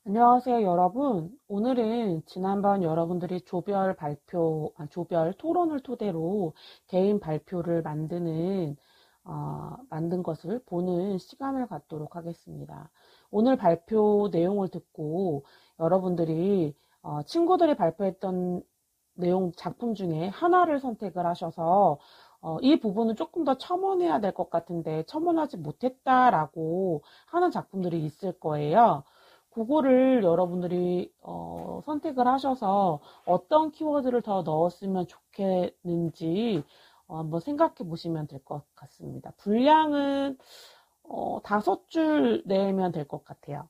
안녕하세요, 여러분. 오늘은 지난번 여러분들이 조별 토론을 토대로 개인 발표를 만든 것을 보는 시간을 갖도록 하겠습니다. 오늘 발표 내용을 듣고 여러분들이 친구들이 발표했던 내용 작품 중에 하나를 선택을 하셔서 이 부분은 조금 더 첨언해야 될 것 같은데 첨언하지 못했다라고 하는 작품들이 있을 거예요. 그거를 여러분들이 선택을 하셔서 어떤 키워드를 더 넣었으면 좋겠는지 한번 생각해 보시면 될 것 같습니다. 분량은 5줄 내면 될 것 같아요.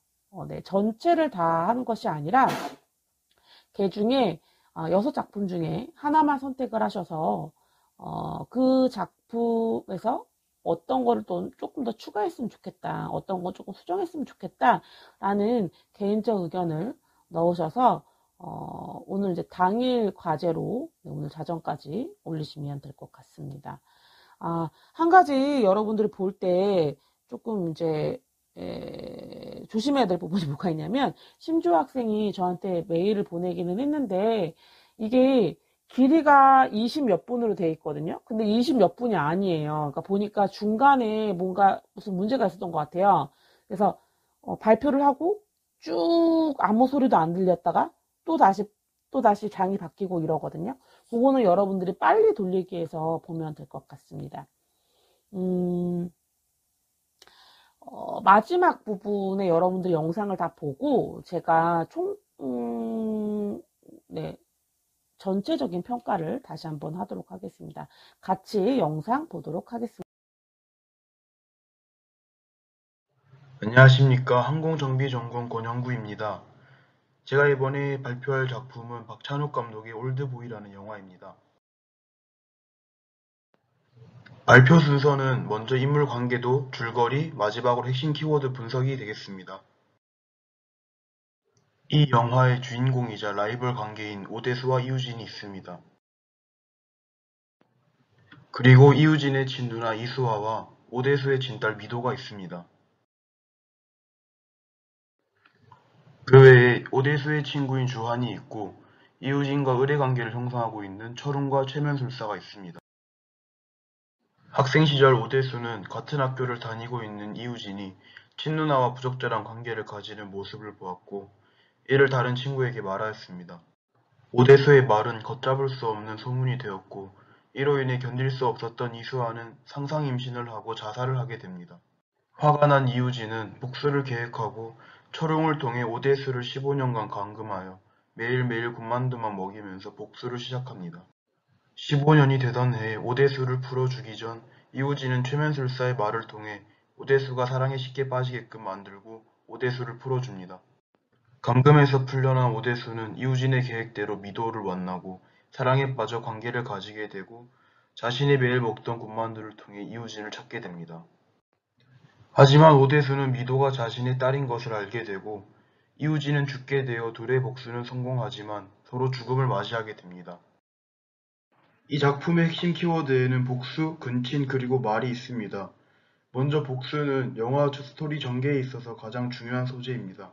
네, 전체를 다 하는 것이 아니라 그 중에 6작품 중에 하나만 선택을 하셔서 그 작품에서 어떤 거를 또 조금 더 추가했으면 좋겠다, 어떤 거 조금 수정했으면 좋겠다라는 개인적 의견을 넣으셔서 오늘 이제 당일 과제로 오늘 자정까지 올리시면 될 것 같습니다. 한 가지 여러분들이 볼 때 조금 이제 조심해야 될 부분이 뭐가 있냐면 심주 학생이 저한테 메일을 보내기는 했는데 이게 길이가 20 몇 분으로 돼 있거든요. 근데 20 몇 분이 아니에요. 그러니까 보니까 중간에 뭔가 무슨 문제가 있었던 것 같아요. 그래서 발표를 하고 쭉 아무 소리도 안 들렸다가 또 다시 또 다시 장이 바뀌고 이러거든요. 그거는 여러분들이 빨리 돌리기 위해서 보면 될 것 같습니다. 음, 마지막 부분에 여러분들 영상을 다 보고 제가 네, 전체적인 평가를 다시 한번 하도록 하겠습니다. 같이 영상 보도록 하겠습니다. 안녕하십니까. 항공정비전공 권영구입니다. 제가 이번에 발표할 작품은 박찬욱 감독의 올드보이라는 영화입니다. 발표 순서는 먼저 인물 관계도, 줄거리, 마지막으로 핵심 키워드 분석이 되겠습니다. 이 영화의 주인공이자 라이벌 관계인 오대수와 이우진이 있습니다. 그리고 이우진의 친누나 이수아와 오대수의 친딸 미도가 있습니다. 그 외에 오대수의 친구인 주한이 있고 이우진과 의뢰관계를 형성하고 있는 철웅과 최면술사가 있습니다. 학생 시절 오대수는 같은 학교를 다니고 있는 이우진이 친누나와 부적절한 관계를 가지는 모습을 보았고 이를 다른 친구에게 말하였습니다. 오대수의 말은 걷잡을 수 없는 소문이 되었고 이로 인해 견딜 수 없었던 이수아는 상상 임신을 하고 자살을 하게 됩니다. 화가 난 이우진은 복수를 계획하고 철웅을 통해 오대수를 15년간 감금하여 매일매일 군만두만 먹이면서 복수를 시작합니다. 15년이 되던 해에 오대수를 풀어주기 전 이우진은 최면술사의 말을 통해 오대수가 사랑에 쉽게 빠지게끔 만들고 오대수를 풀어줍니다. 감금에서 풀려난 오대수는 이우진의 계획대로 미도를 만나고 사랑에 빠져 관계를 가지게 되고 자신이 매일 먹던 군만두를 통해 이우진을 찾게 됩니다. 하지만 오대수는 미도가 자신의 딸인 것을 알게 되고 이우진은 죽게 되어 둘의 복수는 성공하지만 서로 죽음을 맞이하게 됩니다. 이 작품의 핵심 키워드에는 복수, 근친, 그리고 말이 있습니다. 먼저 복수는 영화 스토리 전개에 있어서 가장 중요한 소재입니다.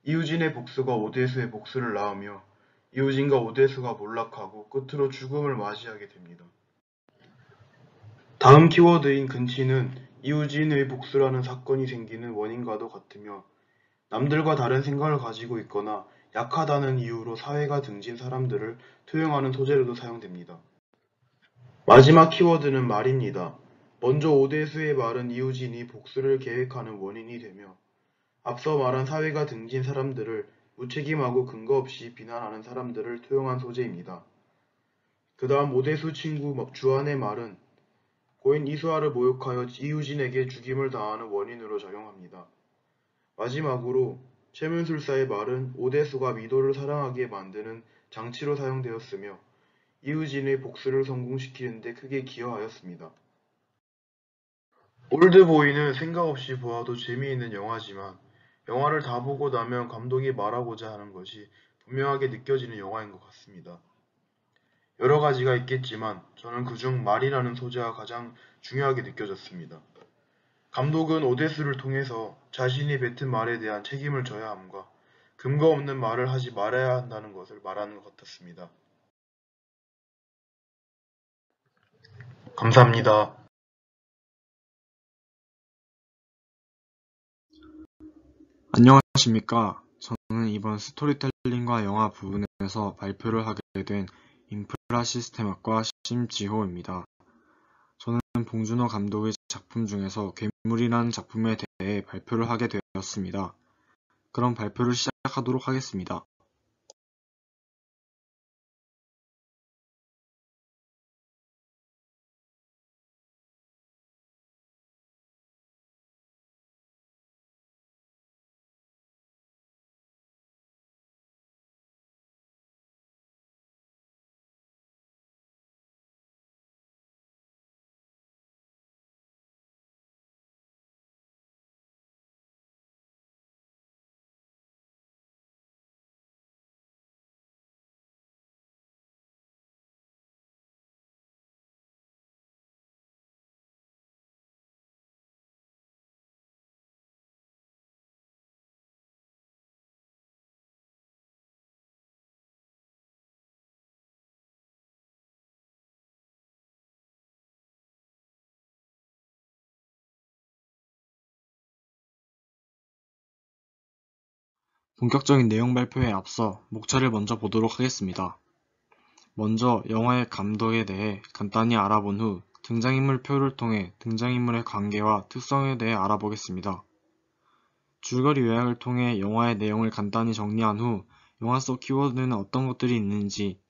이우진의 복수가 오대수의 복수를 낳으며 이우진과 오대수가 몰락하고 끝으로 죽음을 맞이하게 됩니다. 다음 키워드인 근친은 이우진의 복수라는 사건이 생기는 원인과도 같으며 남들과 다른 생각을 가지고 있거나 약하다는 이유로 사회가 등진 사람들을 투영하는 소재로도 사용됩니다. 마지막 키워드는 말입니다. 먼저 오대수의 말은 이우진이 복수를 계획하는 원인이 되며 앞서 말한 사회가 등진 사람들을 무책임하고 근거 없이 비난하는 사람들을 투영한 소재입니다. 그 다음 오대수 친구 주한의 말은 고인 이수아를 모욕하여 이우진에게 죽임을 당하는 원인으로 작용합니다. 마지막으로 최문술사의 말은 오대수가 미도를 사랑하게 만드는 장치로 사용되었으며 이우진의 복수를 성공시키는 데 크게 기여하였습니다. 올드보이는 생각 없이 보아도 재미있는 영화지만 영화를 다 보고 나면 감독이 말하고자 하는 것이 분명하게 느껴지는 영화인 것 같습니다. 여러 가지가 있겠지만 저는 그중 말이라는 소재가 가장 중요하게 느껴졌습니다. 감독은 오데스를 통해서 자신이 뱉은 말에 대한 책임을 져야 함과 근거 없는 말을 하지 말아야 한다는 것을 말하는 것 같았습니다. 감사합니다. 안녕하십니까. 저는 이번 스토리텔링과 영화 부분에서 발표를 하게 된 인프라 시스템학과 심지호입니다. 저는 봉준호 감독의 작품 중에서 괴물이라는 작품에 대해 발표를 하게 되었습니다. 그럼 발표를 시작하도록 하겠습니다. 본격적인 내용 발표에 앞서 목차를 먼저 보도록 하겠습니다. 먼저 영화의 감독에 대해 간단히 알아본 후 등장인물 표를 통해 등장인물의 관계와 특성에 대해 알아보겠습니다. 줄거리 요약을 통해 영화의 내용을 간단히 정리한 후 영화 속 키워드는 어떤 것들이 있는지,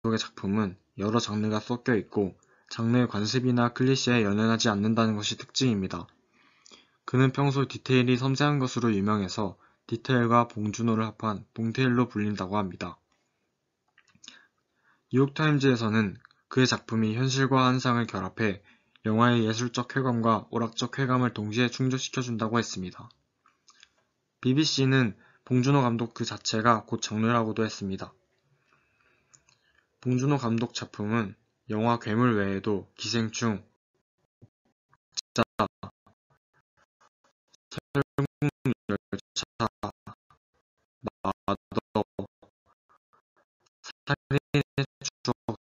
감독의 작품은 여러 장르가 섞여 있고 장르의 관습이나 클리셰에 연연하지 않는다는 것이 특징입니다. 그는 평소 디테일이 섬세한 것으로 유명해서 디테일과 봉준호를 합한 봉테일로 불린다고 합니다. 뉴욕타임즈에서는 그의 작품이 현실과 환상을 결합해 영화의 예술적 쾌감과 오락적 쾌감을 동시에 충족시켜준다고 했습니다. BBC는 봉준호 감독 그 자체가 곧 장르라고도 했습니다. 봉준호 감독 작품은 영화 괴물 외에도 기생충, 자, 설국열차, 마더, 살인의 추억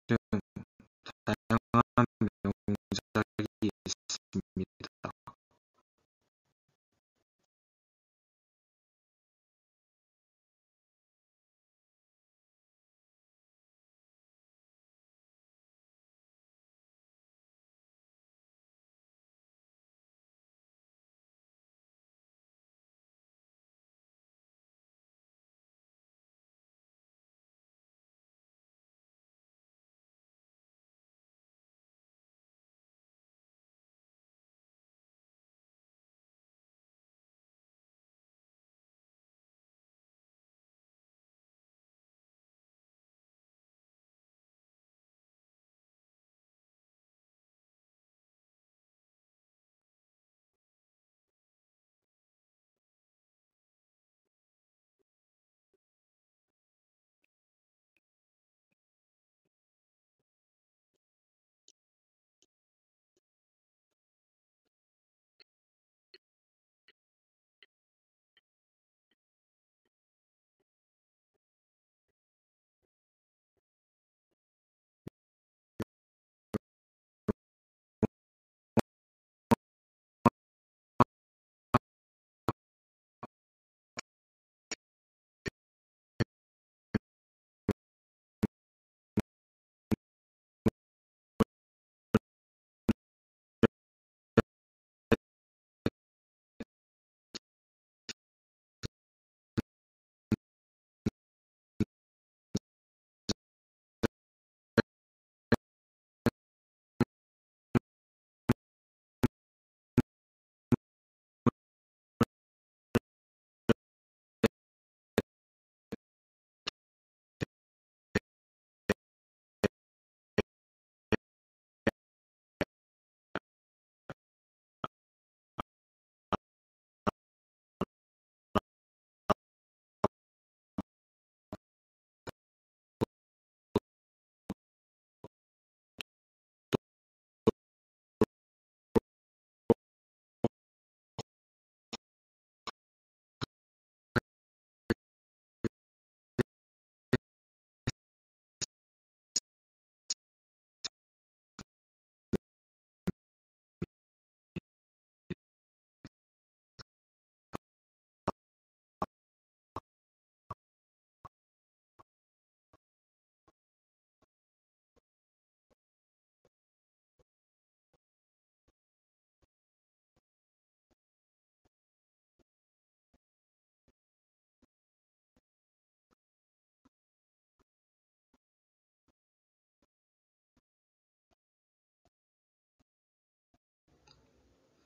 등 다양한 명작이 있습니다.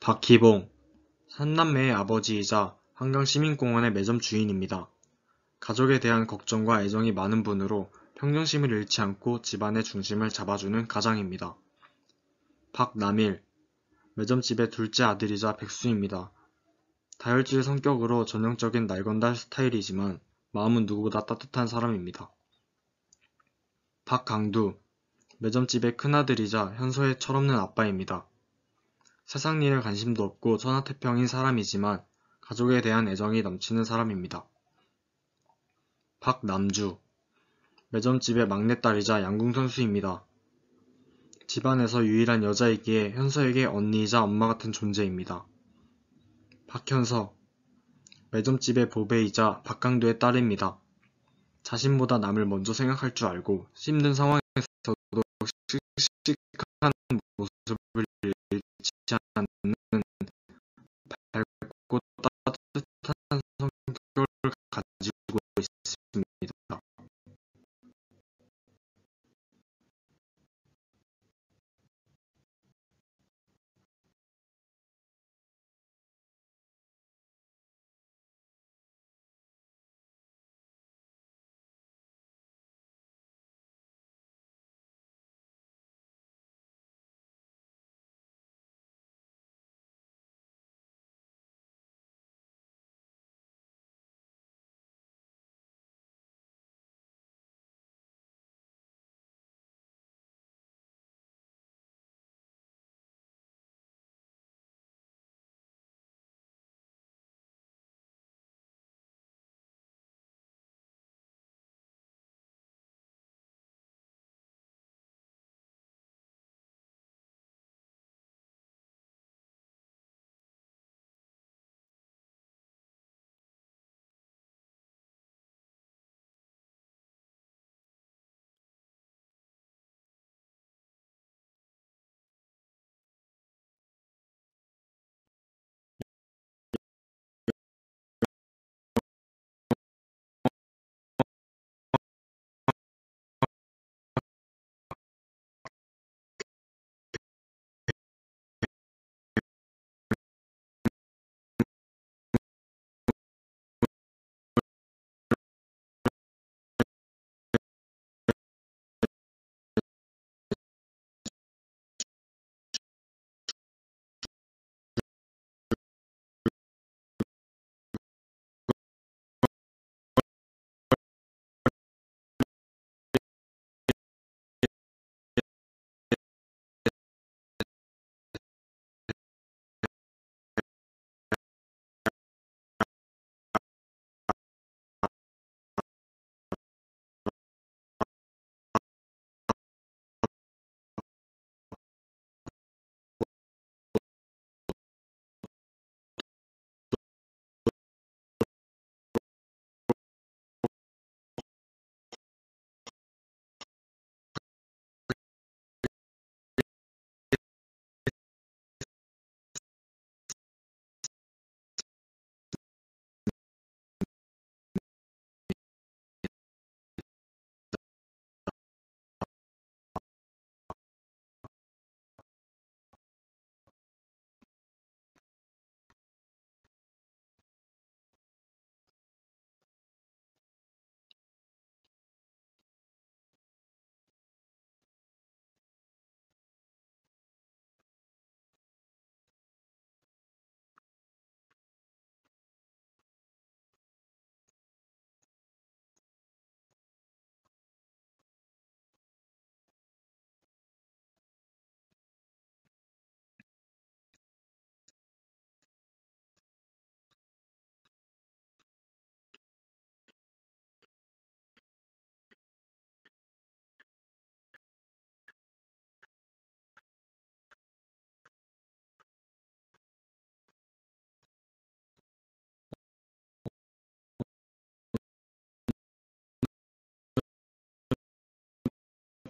박희봉, 삼남매의 아버지이자 한강시민공원의 매점 주인입니다. 가족에 대한 걱정과 애정이 많은 분으로 평정심을 잃지 않고 집안의 중심을 잡아주는 가장입니다. 박남일, 매점집의 둘째 아들이자 백수입니다. 다혈질 성격으로 전형적인 날건달 스타일이지만 마음은 누구보다 따뜻한 사람입니다. 박강두, 매점집의 큰아들이자 현서의 철없는 아빠입니다. 세상 일에 관심도 없고 천하태평인 사람이지만 가족에 대한 애정이 넘치는 사람입니다. 박남주, 매점집의 막내딸이자 양궁선수입니다. 집안에서 유일한 여자이기에 현서에게 언니이자 엄마 같은 존재입니다. 박현서, 매점집의 보배이자 박강두의 딸입니다. 자신보다 남을 먼저 생각할 줄 알고 힘든 상황에서도 씩씩한 모습을 잃지 않는 밝고 따뜻한 성격을 가지고 있습니다.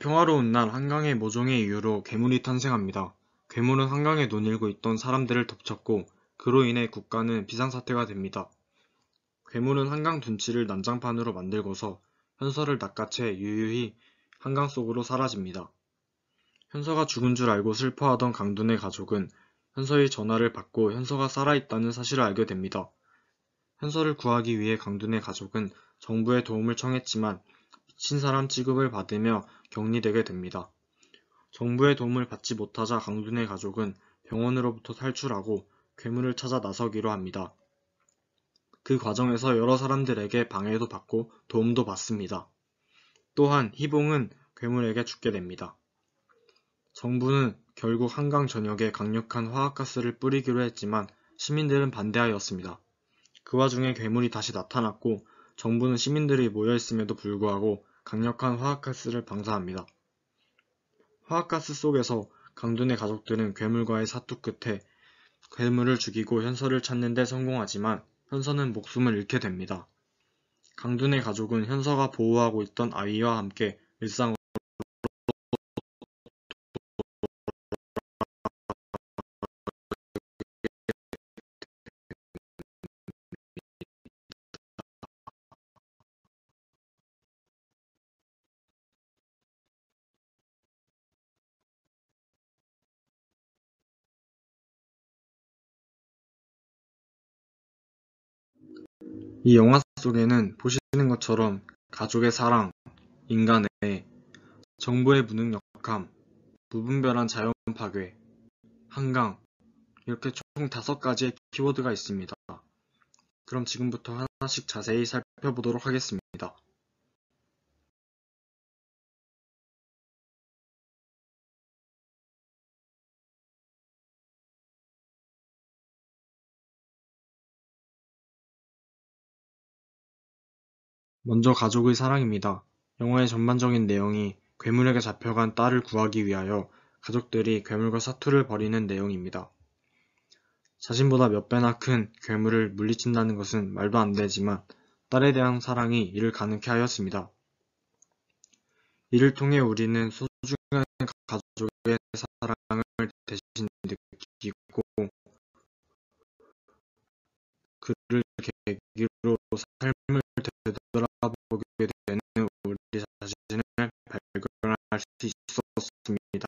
평화로운 날 한강의 모종의 이유로 괴물이 탄생합니다. 괴물은 한강에 논일고 있던 사람들을 덮쳤고 그로 인해 국가는 비상사태가 됩니다. 괴물은 한강 둔치를 난장판으로 만들고서 현서를 낚아채 유유히 한강 속으로 사라집니다. 현서가 죽은 줄 알고 슬퍼하던 강둔의 가족은 현서의 전화를 받고 현서가 살아있다는 사실을 알게 됩니다. 현서를 구하기 위해 강둔의 가족은 정부의 도움을 청했지만 미친 사람 취급을 받으며 격리되게 됩니다. 정부의 도움을 받지 못하자 강둔의 가족은 병원으로부터 탈출하고 괴물을 찾아 나서기로 합니다. 그 과정에서 여러 사람들에게 방해도 받고 도움도 받습니다. 또한 희봉은 괴물에게 죽게 됩니다. 정부는 결국 한강 전역에 강력한 화학가스를 뿌리기로 했지만 시민들은 반대하였습니다. 그 와중에 괴물이 다시 나타났고 정부는 시민들이 모여있음에도 불구하고 강력한 화학가스를 방사합니다. 화학가스 속에서 강둔의 가족들은 괴물과의 사투 끝에 괴물을 죽이고 현서를 찾는 데 성공하지만 현서는 목숨을 잃게 됩니다. 강둔의 가족은 현서가 보호하고 있던 아이와 함께 일상으로 이 영화 속에는 보시는 것처럼 가족의 사랑, 인간의 정부의 무능력함, 무분별한 자연 파괴, 한강 이렇게 총 5가지의 키워드가 있습니다. 그럼 지금부터 하나씩 자세히 살펴보도록 하겠습니다. 먼저 가족의 사랑입니다. 영화의 전반적인 내용이 괴물에게 잡혀간 딸을 구하기 위하여 가족들이 괴물과 사투를 벌이는 내용입니다. 자신보다 몇 배나 큰 괴물을 물리친다는 것은 말도 안 되지만 딸에 대한 사랑이 이를 가능케 하였습니다. 이를 통해 우리는 소중한 가족의 사랑을 대신 느끼고 그를 계기로 삶을 되돌아보게 되는 우리 자신을 발견할 수 있었습니다.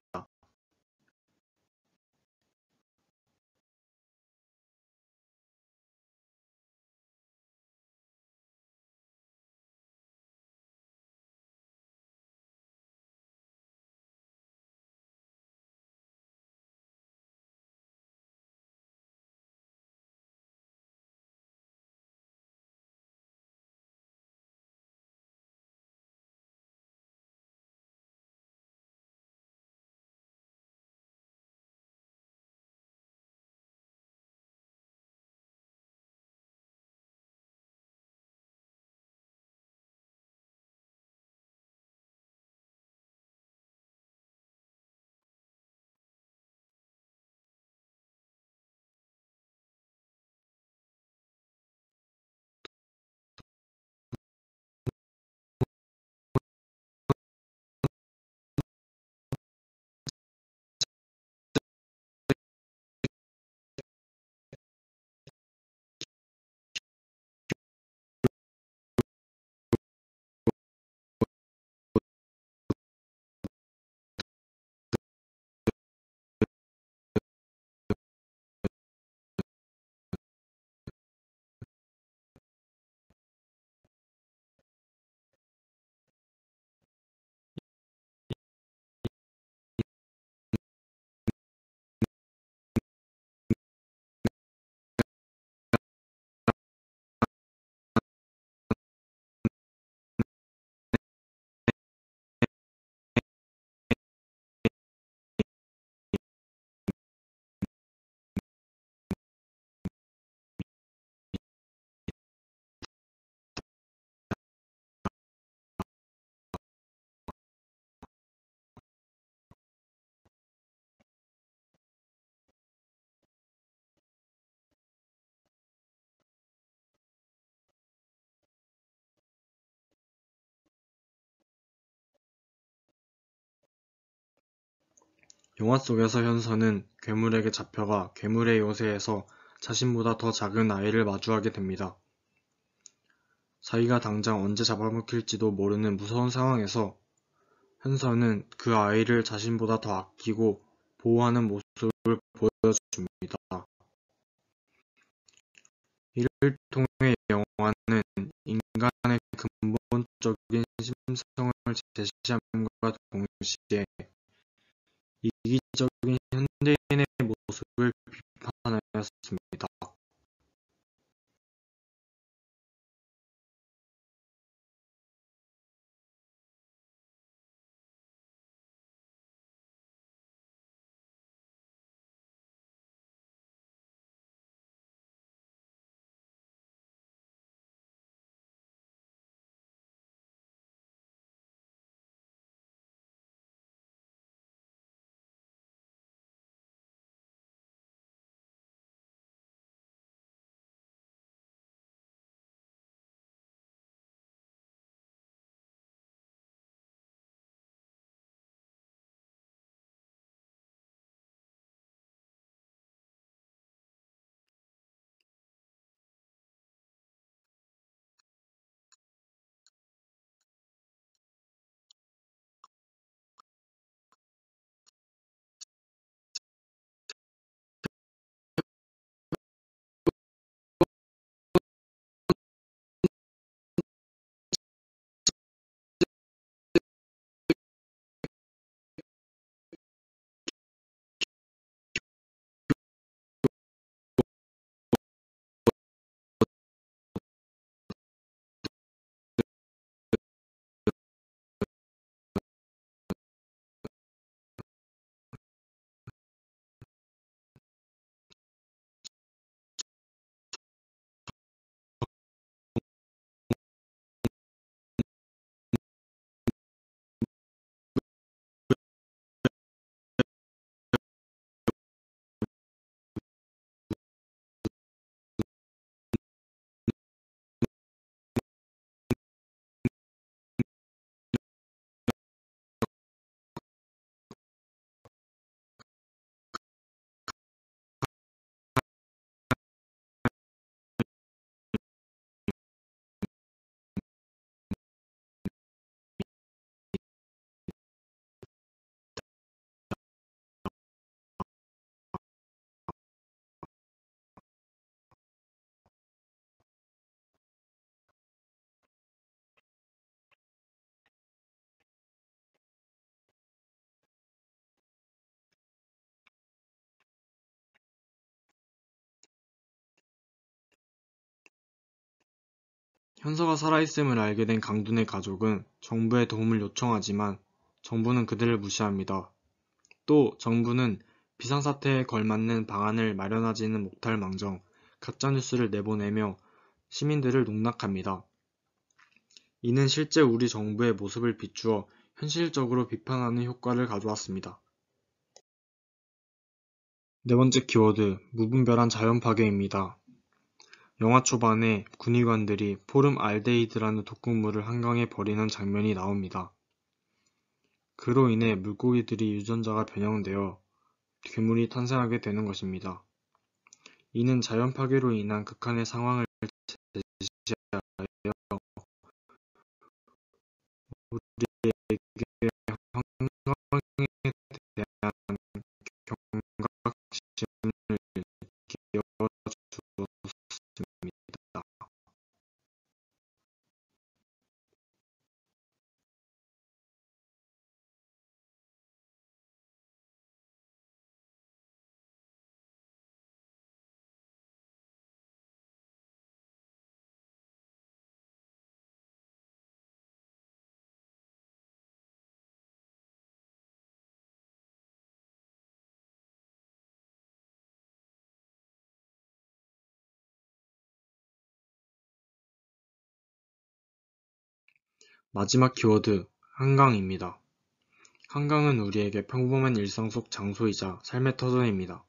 영화 속에서 현서는 괴물에게 잡혀가 괴물의 요새에서 자신보다 더 작은 아이를 마주하게 됩니다. 자기가 당장 언제 잡아먹힐지도 모르는 무서운 상황에서 현서는 그 아이를 자신보다 더 아끼고 보호하는 모습을 보여줍니다. 이를 통해 영화는 인간의 근본적인 심성을 제시함과 동시에 이기적인 현대인의 모습을 비판하였습니다. 현서가 살아있음을 알게 된 강둔의 가족은 정부에 도움을 요청하지만 정부는 그들을 무시합니다. 또 정부는 비상사태에 걸맞는 방안을 마련하지는 못할 망정 가짜뉴스를 내보내며 시민들을 농락합니다. 이는 실제 우리 정부의 모습을 비추어 현실적으로 비판하는 효과를 가져왔습니다. 네 번째 키워드, 무분별한 자연 파괴입니다. 영화 초반에 군의관들이 포름 알데히드라는 독극물을 한강에 버리는 장면이 나옵니다. 그로 인해 물고기들이 유전자가 변형되어 괴물이 탄생하게 되는 것입니다. 이는 자연 파괴로 인한 극한의 상황을 제시하여 우리에게 환경에 대한 경각심을 끼워주었습니다. 마지막 키워드, 한강입니다. 한강은 우리에게 평범한 일상 속 장소이자 삶의 터전입니다.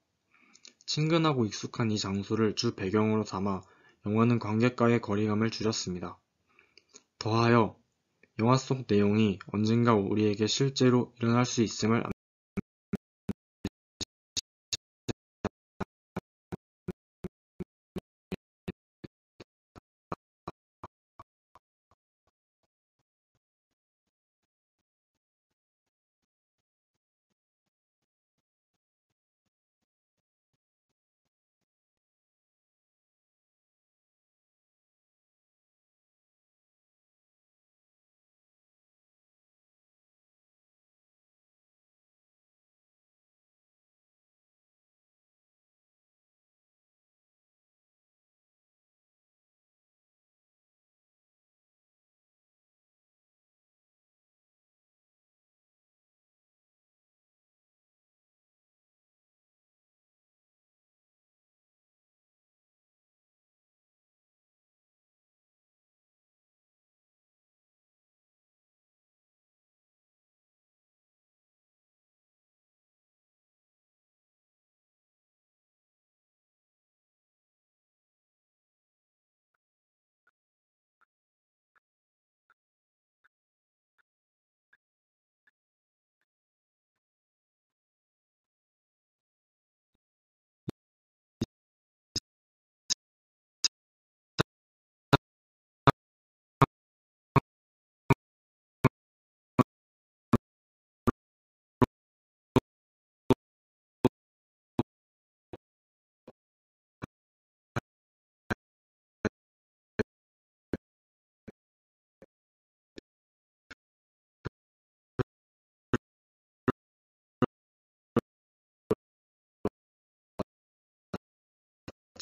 친근하고 익숙한 이 장소를 주 배경으로 삼아 영화는 관객과의 거리감을 줄였습니다. 더하여 영화 속 내용이 언젠가 우리에게 실제로 일어날 수 있음을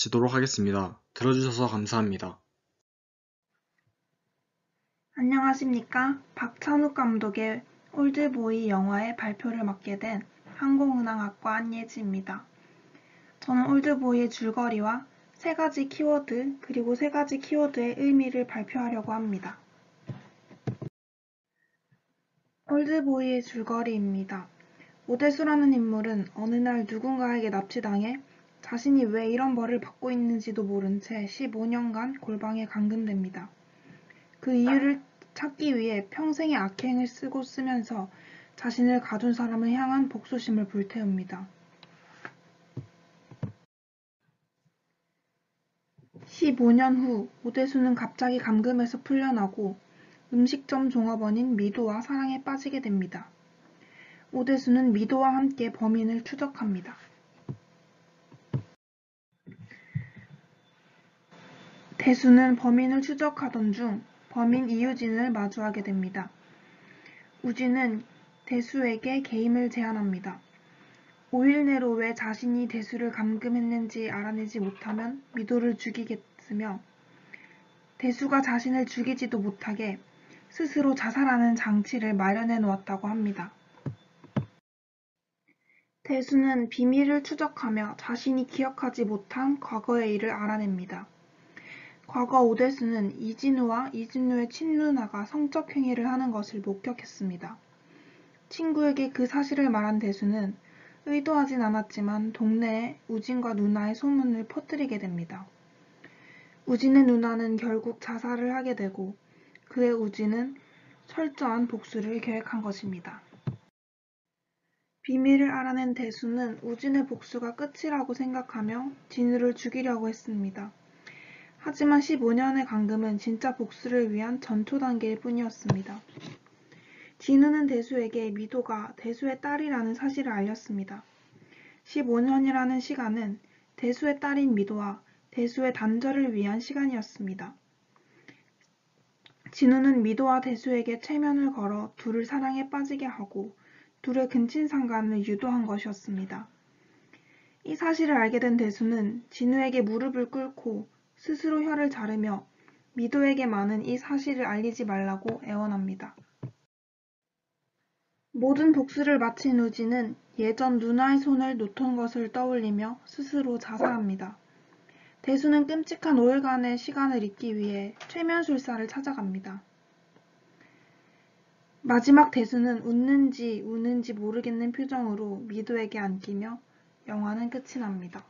마치도록 하겠습니다. 들어주셔서 감사합니다. 안녕하십니까. 박찬욱 감독의 올드보이 영화의 발표를 맡게 된 항공운항학과 안예지입니다. 저는 올드보이의 줄거리와 3가지 키워드 그리고 3가지 키워드의 의미를 발표하려고 합니다. 올드보이의 줄거리입니다. 오대수라는 인물은 어느 날 누군가에게 납치당해 자신이 왜 이런 벌을 받고 있는지도 모른 채 15년간 골방에 감금됩니다. 그 이유를 찾기 위해 평생의 악행을 쓰고 쓰면서 자신을 가둔 사람을 향한 복수심을 불태웁니다. 15년 후 오대수는 갑자기 감금에서 풀려나고 음식점 종업원인 미도와 사랑에 빠지게 됩니다. 오대수는 미도와 함께 범인을 추적합니다. 대수는 범인을 추적하던 중 범인 이유진을 마주하게 됩니다. 우진은 대수에게 게임을 제안합니다. 5일 내로 왜 자신이 대수를 감금했는지 알아내지 못하면 미도를 죽이겠으며 대수가 자신을 죽이지도 못하게 스스로 자살하는 장치를 마련해 놓았다고 합니다. 대수는 비밀을 추적하며 자신이 기억하지 못한 과거의 일을 알아냅니다. 과거 오대수는 이진우와 이진우의 친누나가 성적 행위를 하는 것을 목격했습니다. 친구에게 그 사실을 말한 대수는 의도하진 않았지만 동네에 우진과 누나의 소문을 퍼뜨리게 됩니다. 우진의 누나는 결국 자살을 하게 되고 그의 우진은 철저한 복수를 계획한 것입니다. 비밀을 알아낸 대수는 우진의 복수가 끝이라고 생각하며 진우를 죽이려고 했습니다. 하지만 15년의 감금은 진짜 복수를 위한 전초 단계일 뿐이었습니다. 진우는 대수에게 미도가 대수의 딸이라는 사실을 알렸습니다. 15년이라는 시간은 대수의 딸인 미도와 대수의 단절을 위한 시간이었습니다. 진우는 미도와 대수에게 체면을 걸어 둘을 사랑에 빠지게 하고 둘의 근친상간을 유도한 것이었습니다. 이 사실을 알게 된 대수는 진우에게 무릎을 꿇고 스스로 혀를 자르며 미도에게만은 이 사실을 알리지 말라고 애원합니다. 모든 복수를 마친 우진은 예전 누나의 손을 놓던 것을 떠올리며 스스로 자살합니다. 대수는 끔찍한 5일간의 시간을 잊기 위해 최면술사를 찾아갑니다. 마지막 대수는 웃는지 우는지 모르겠는 표정으로 미도에게 안기며 영화는 끝이 납니다.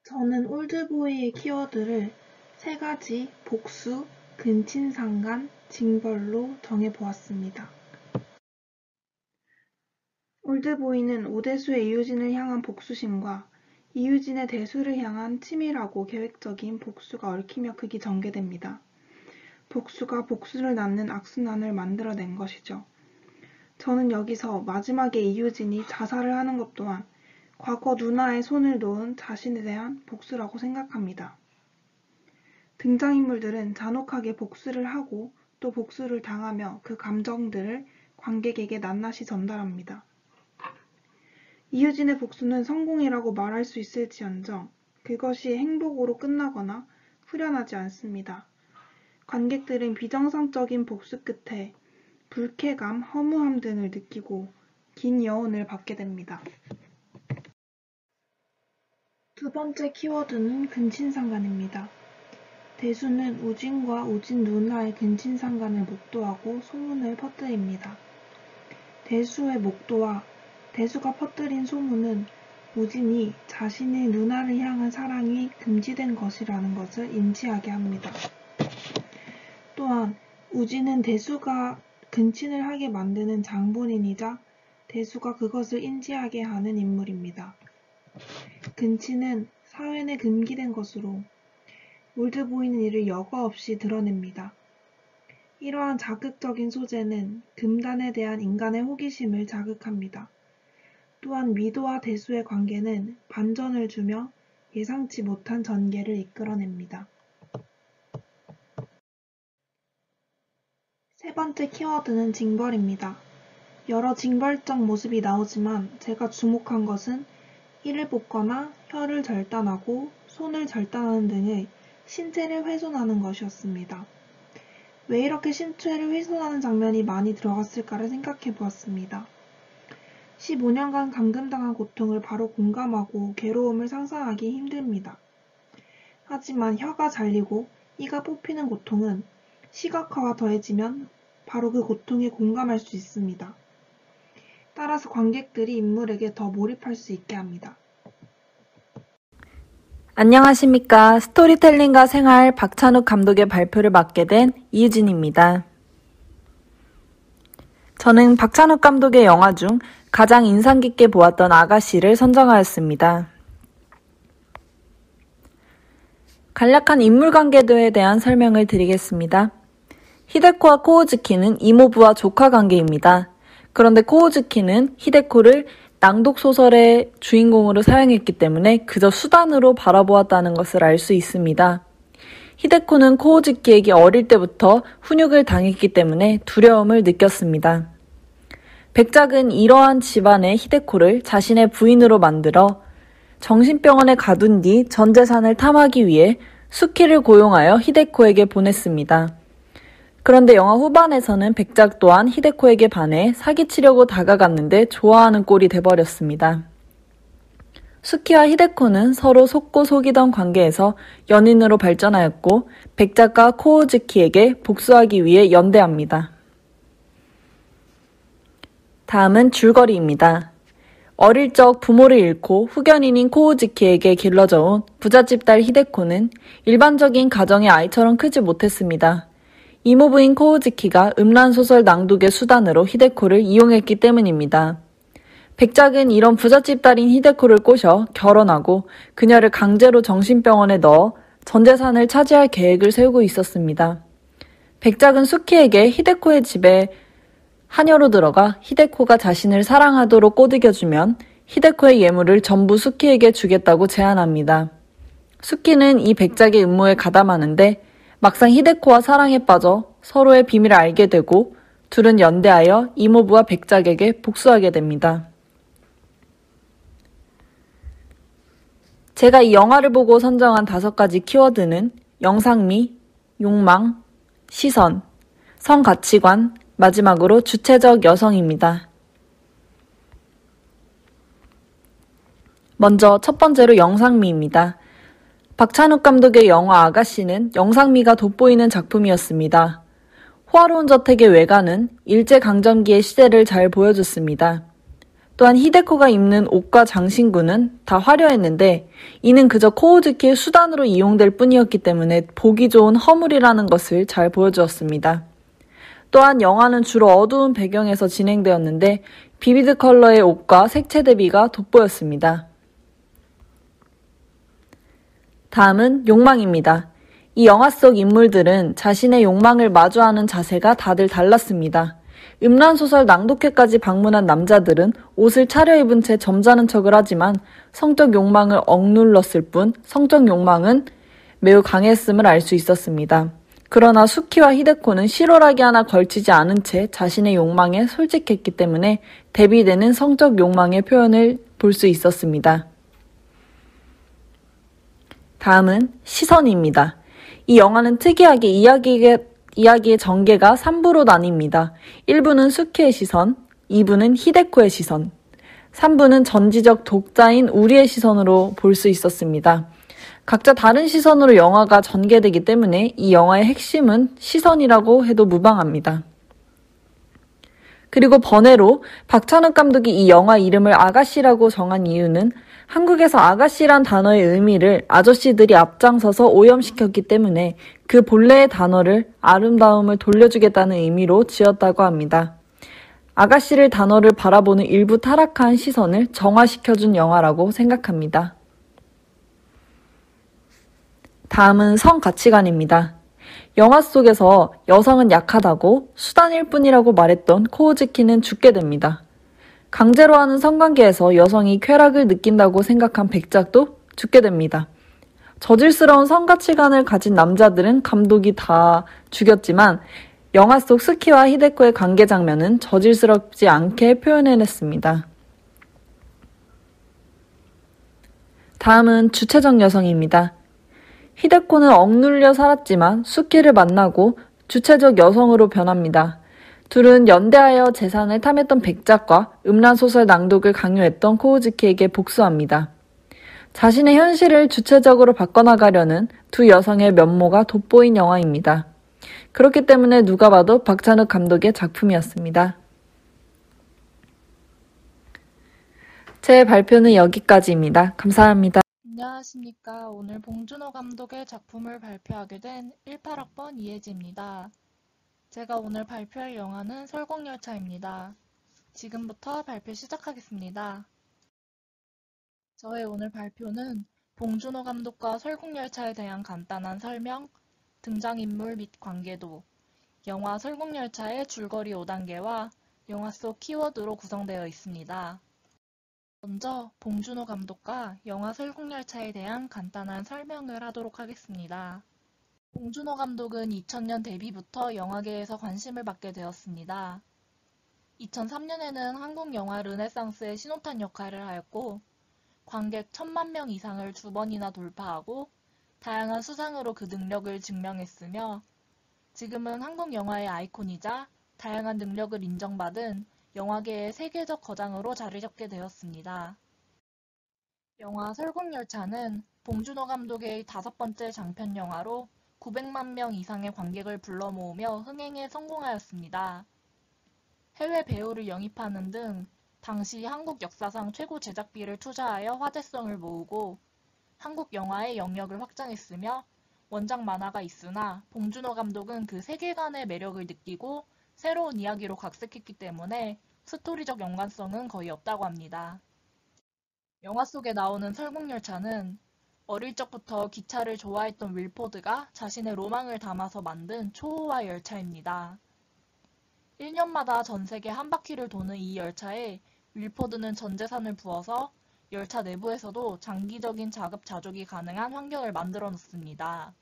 저는 올드보이의 키워드를 3가지 복수, 근친상간, 징벌로 정해보았습니다. 올드보이는 오대수의 이유진을 향한 복수심과 이유진의 대수를 향한 치밀하고 계획적인 복수가 얽히며 극이 전개됩니다. 복수가 복수를 낳는 악순환을 만들어낸 것이죠. 저는 여기서 마지막에 이유진이 자살을 하는 것 또한 과거 누나의 손을 놓은 자신에 대한 복수라고 생각합니다. 등장인물들은 잔혹하게 복수를 하고 또 복수를 당하며 그 감정들을 관객에게 낱낱이 전달합니다. 이유진의 복수는 성공이라고 말할 수 있을지언정 그것이 행복으로 끝나거나 후련하지 않습니다. 관객들은 비정상적인 복수 끝에 불쾌감, 허무함 등을 느끼고 긴 여운을 받게 됩니다. 2번째 키워드는 근친상간입니다. 대수는 우진과 우진 누나의 근친상간을 목도하고 소문을 퍼뜨립니다. 대수의 목도와 대수가 퍼뜨린 소문은 우진이 자신의 누나를 향한 사랑이 금지된 것이라는 것을 인지하게 합니다. 또한 우진은 대수가 근친을 하게 만드는 장본인이자 대수가 그것을 인지하게 하는 인물입니다. 근친은 사회 내 금기된 것으로 올드보이는 이를 여과 없이 드러냅니다. 이러한 자극적인 소재는 금단에 대한 인간의 호기심을 자극합니다. 또한 미도와 대수의 관계는 반전을 주며 예상치 못한 전개를 이끌어냅니다. 3번째 키워드는 징벌입니다. 여러 징벌적 모습이 나오지만 제가 주목한 것은 이를 뽑거나 혀를 절단하고 손을 절단하는 등의 신체를 훼손하는 것이었습니다. 왜 이렇게 신체를 훼손하는 장면이 많이 들어갔을까를 생각해 보았습니다. 15년간 감금당한 고통을 바로 공감하고 괴로움을 상상하기 힘듭니다. 하지만 혀가 잘리고 이가 뽑히는 고통은 시각화와 더해지면 바로 그 고통에 공감할 수 있습니다. 따라서 관객들이 인물에게 더 몰입할 수 있게 합니다. 안녕하십니까. 스토리텔링과 생활 박찬욱 감독의 발표를 맡게 된 이유진입니다. 저는 박찬욱 감독의 영화 중 가장 인상 깊게 보았던 아가씨를 선정하였습니다. 간략한 인물관계도에 대한 설명을 드리겠습니다. 히데코와 코우즈키는 이모부와 조카 관계입니다. 그런데 코우즈키는 히데코를 낭독소설의 주인공으로 사용했기 때문에 그저 수단으로 바라보았다는 것을 알 수 있습니다. 히데코는 코우즈키에게 어릴 때부터 훈육을 당했기 때문에 두려움을 느꼈습니다. 백작은 이러한 집안의 히데코를 자신의 부인으로 만들어 정신병원에 가둔 뒤 전 재산을 탐하기 위해 수키를 고용하여 히데코에게 보냈습니다. 그런데 영화 후반에서는 백작 또한 히데코에게 반해 사기치려고 다가갔는데 좋아하는 꼴이 돼버렸습니다. 수키와 히데코는 서로 속고 속이던 관계에서 연인으로 발전하였고 백작과 코우즈키에게 복수하기 위해 연대합니다. 다음은 줄거리입니다. 어릴 적 부모를 잃고 후견인인 코우즈키에게 길러져온 부잣집 딸 히데코는 일반적인 가정의 아이처럼 크지 못했습니다. 이모부인 코우즈키가 음란소설 낭독의 수단으로 히데코를 이용했기 때문입니다. 백작은 이런 부잣집 딸인 히데코를 꼬셔 결혼하고 그녀를 강제로 정신병원에 넣어 전 재산을 차지할 계획을 세우고 있었습니다. 백작은 수키에게 히데코의 집에 하녀로 들어가 히데코가 자신을 사랑하도록 꼬드겨주면 히데코의 예물을 전부 수키에게 주겠다고 제안합니다. 수키는 이 백작의 음모에 가담하는데 막상 히데코와 사랑에 빠져 서로의 비밀을 알게 되고 둘은 연대하여 이모부와 백작에게 복수하게 됩니다. 제가 이 영화를 보고 선정한 5가지 키워드는 영상미, 욕망, 시선, 성가치관, 마지막으로 주체적 여성입니다. 먼저 첫 번째로 영상미입니다. 박찬욱 감독의 영화 아가씨는 영상미가 돋보이는 작품이었습니다. 호화로운 저택의 외관은 일제강점기의 시대를 잘 보여줬습니다. 또한 히데코가 입는 옷과 장신구는 다 화려했는데 이는 그저 코우즈키의 수단으로 이용될 뿐이었기 때문에 보기 좋은 허물이라는 것을 잘 보여주었습니다. 또한 영화는 주로 어두운 배경에서 진행되었는데 비비드 컬러의 옷과 색채 대비가 돋보였습니다. 다음은 욕망입니다. 이 영화 속 인물들은 자신의 욕망을 마주하는 자세가 다들 달랐습니다. 음란소설 낭독회까지 방문한 남자들은 옷을 차려입은 채 점잖은 척을 하지만 성적 욕망을 억눌렀을 뿐 성적 욕망은 매우 강했음을 알 수 있었습니다. 그러나 수키와 히데코는 실오라기 하나 걸치지 않은 채 자신의 욕망에 솔직했기 때문에 대비되는 성적 욕망의 표현을 볼 수 있었습니다. 다음은 시선입니다. 이 영화는 특이하게 이야기의 전개가 3부로 나뉩니다. 1부는 수키의 시선, 2부는 히데코의 시선, 3부는 전지적 독자인 우리의 시선으로 볼 수 있었습니다. 각자 다른 시선으로 영화가 전개되기 때문에 이 영화의 핵심은 시선이라고 해도 무방합니다. 그리고 번외로 박찬욱 감독이 이 영화 이름을 아가씨라고 정한 이유는 한국에서 아가씨란 단어의 의미를 아저씨들이 앞장서서 오염시켰기 때문에 그 본래의 단어를 아름다움을 돌려주겠다는 의미로 지었다고 합니다. 아가씨를 단어를 바라보는 일부 타락한 시선을 정화시켜준 영화라고 생각합니다. 다음은 성가치관입니다. 영화 속에서 여성은 약하다고 수단일 뿐이라고 말했던 코우즈키는 죽게 됩니다. 강제로 하는 성관계에서 여성이 쾌락을 느낀다고 생각한 백작도 죽게 됩니다. 저질스러운 성가치관을 가진 남자들은 감독이 다 죽였지만 영화 속 스키와 히데코의 관계 장면은 저질스럽지 않게 표현해냈습니다. 다음은 주체적 여성입니다. 히데코는 억눌려 살았지만 수키를 만나고 주체적 여성으로 변합니다. 둘은 연대하여 재산을 탐했던 백작과 음란소설 낭독을 강요했던 코우즈키에게 복수합니다. 자신의 현실을 주체적으로 바꿔나가려는 두 여성의 면모가 돋보인 영화입니다. 그렇기 때문에 누가 봐도 박찬욱 감독의 작품이었습니다. 제 발표는 여기까지입니다. 감사합니다. 안녕하십니까. 오늘 봉준호 감독의 작품을 발표하게 된 18학번 이혜지입니다. 제가 오늘 발표할 영화는 설국열차입니다. 지금부터 발표 시작하겠습니다. 저의 오늘 발표는 봉준호 감독과 설국열차에 대한 간단한 설명, 등장인물 및 관계도, 영화 설국열차의 줄거리 5단계와 영화 속 키워드로 구성되어 있습니다. 먼저 봉준호 감독과 영화 설국열차에 대한 간단한 설명을 하도록 하겠습니다. 봉준호 감독은 2000년 데뷔부터 영화계에서 관심을 받게 되었습니다. 2003년에는 한국 영화 르네상스의 신호탄 역할을 하였고 관객 1000만 명 이상을 2번이나 돌파하고 다양한 수상으로 그 능력을 증명했으며 지금은 한국 영화의 아이콘이자 다양한 능력을 인정받은 영화계의 세계적 거장으로 자리 잡게 되었습니다. 영화 설국열차는 봉준호 감독의 5번째 장편 영화로 900만 명 이상의 관객을 불러 모으며 흥행에 성공하였습니다. 해외 배우를 영입하는 등 당시 한국 역사상 최고 제작비를 투자하여 화제성을 모으고 한국 영화의 영역을 확장했으며 원작 만화가 있으나 봉준호 감독은 그 세계관의 매력을 느끼고 새로운 이야기로 각색했기 때문에 스토리적 연관성은 거의 없다고 합니다. 영화 속에 나오는 설국열차는 어릴 적부터 기차를 좋아했던 윌포드가 자신의 로망을 담아서 만든 초호화 열차입니다. 1년마다 전 세계 한 바퀴를 도는 이 열차에 윌포드는 전 재산을 부어서 열차 내부에서도 장기적인 자급자족이 가능한 환경을 만들어 놓습니다.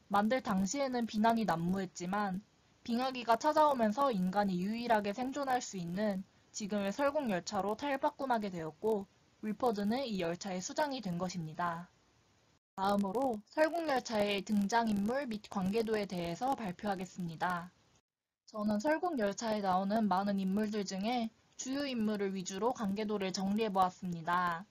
만들 당시에는 비난이 난무했지만 빙하기가 찾아오면서 인간이 유일하게 생존할 수 있는 지금의 설국열차로 탈바꿈하게 되었고 윌포드는 이 열차의 수장이 된 것입니다. 다음으로 설국열차의 등장인물 및 관계도에 대해서 발표하겠습니다. 저는 설국열차에 나오는 많은 인물들 중에 주요 인물을 위주로 관계도를 정리해보았습니다.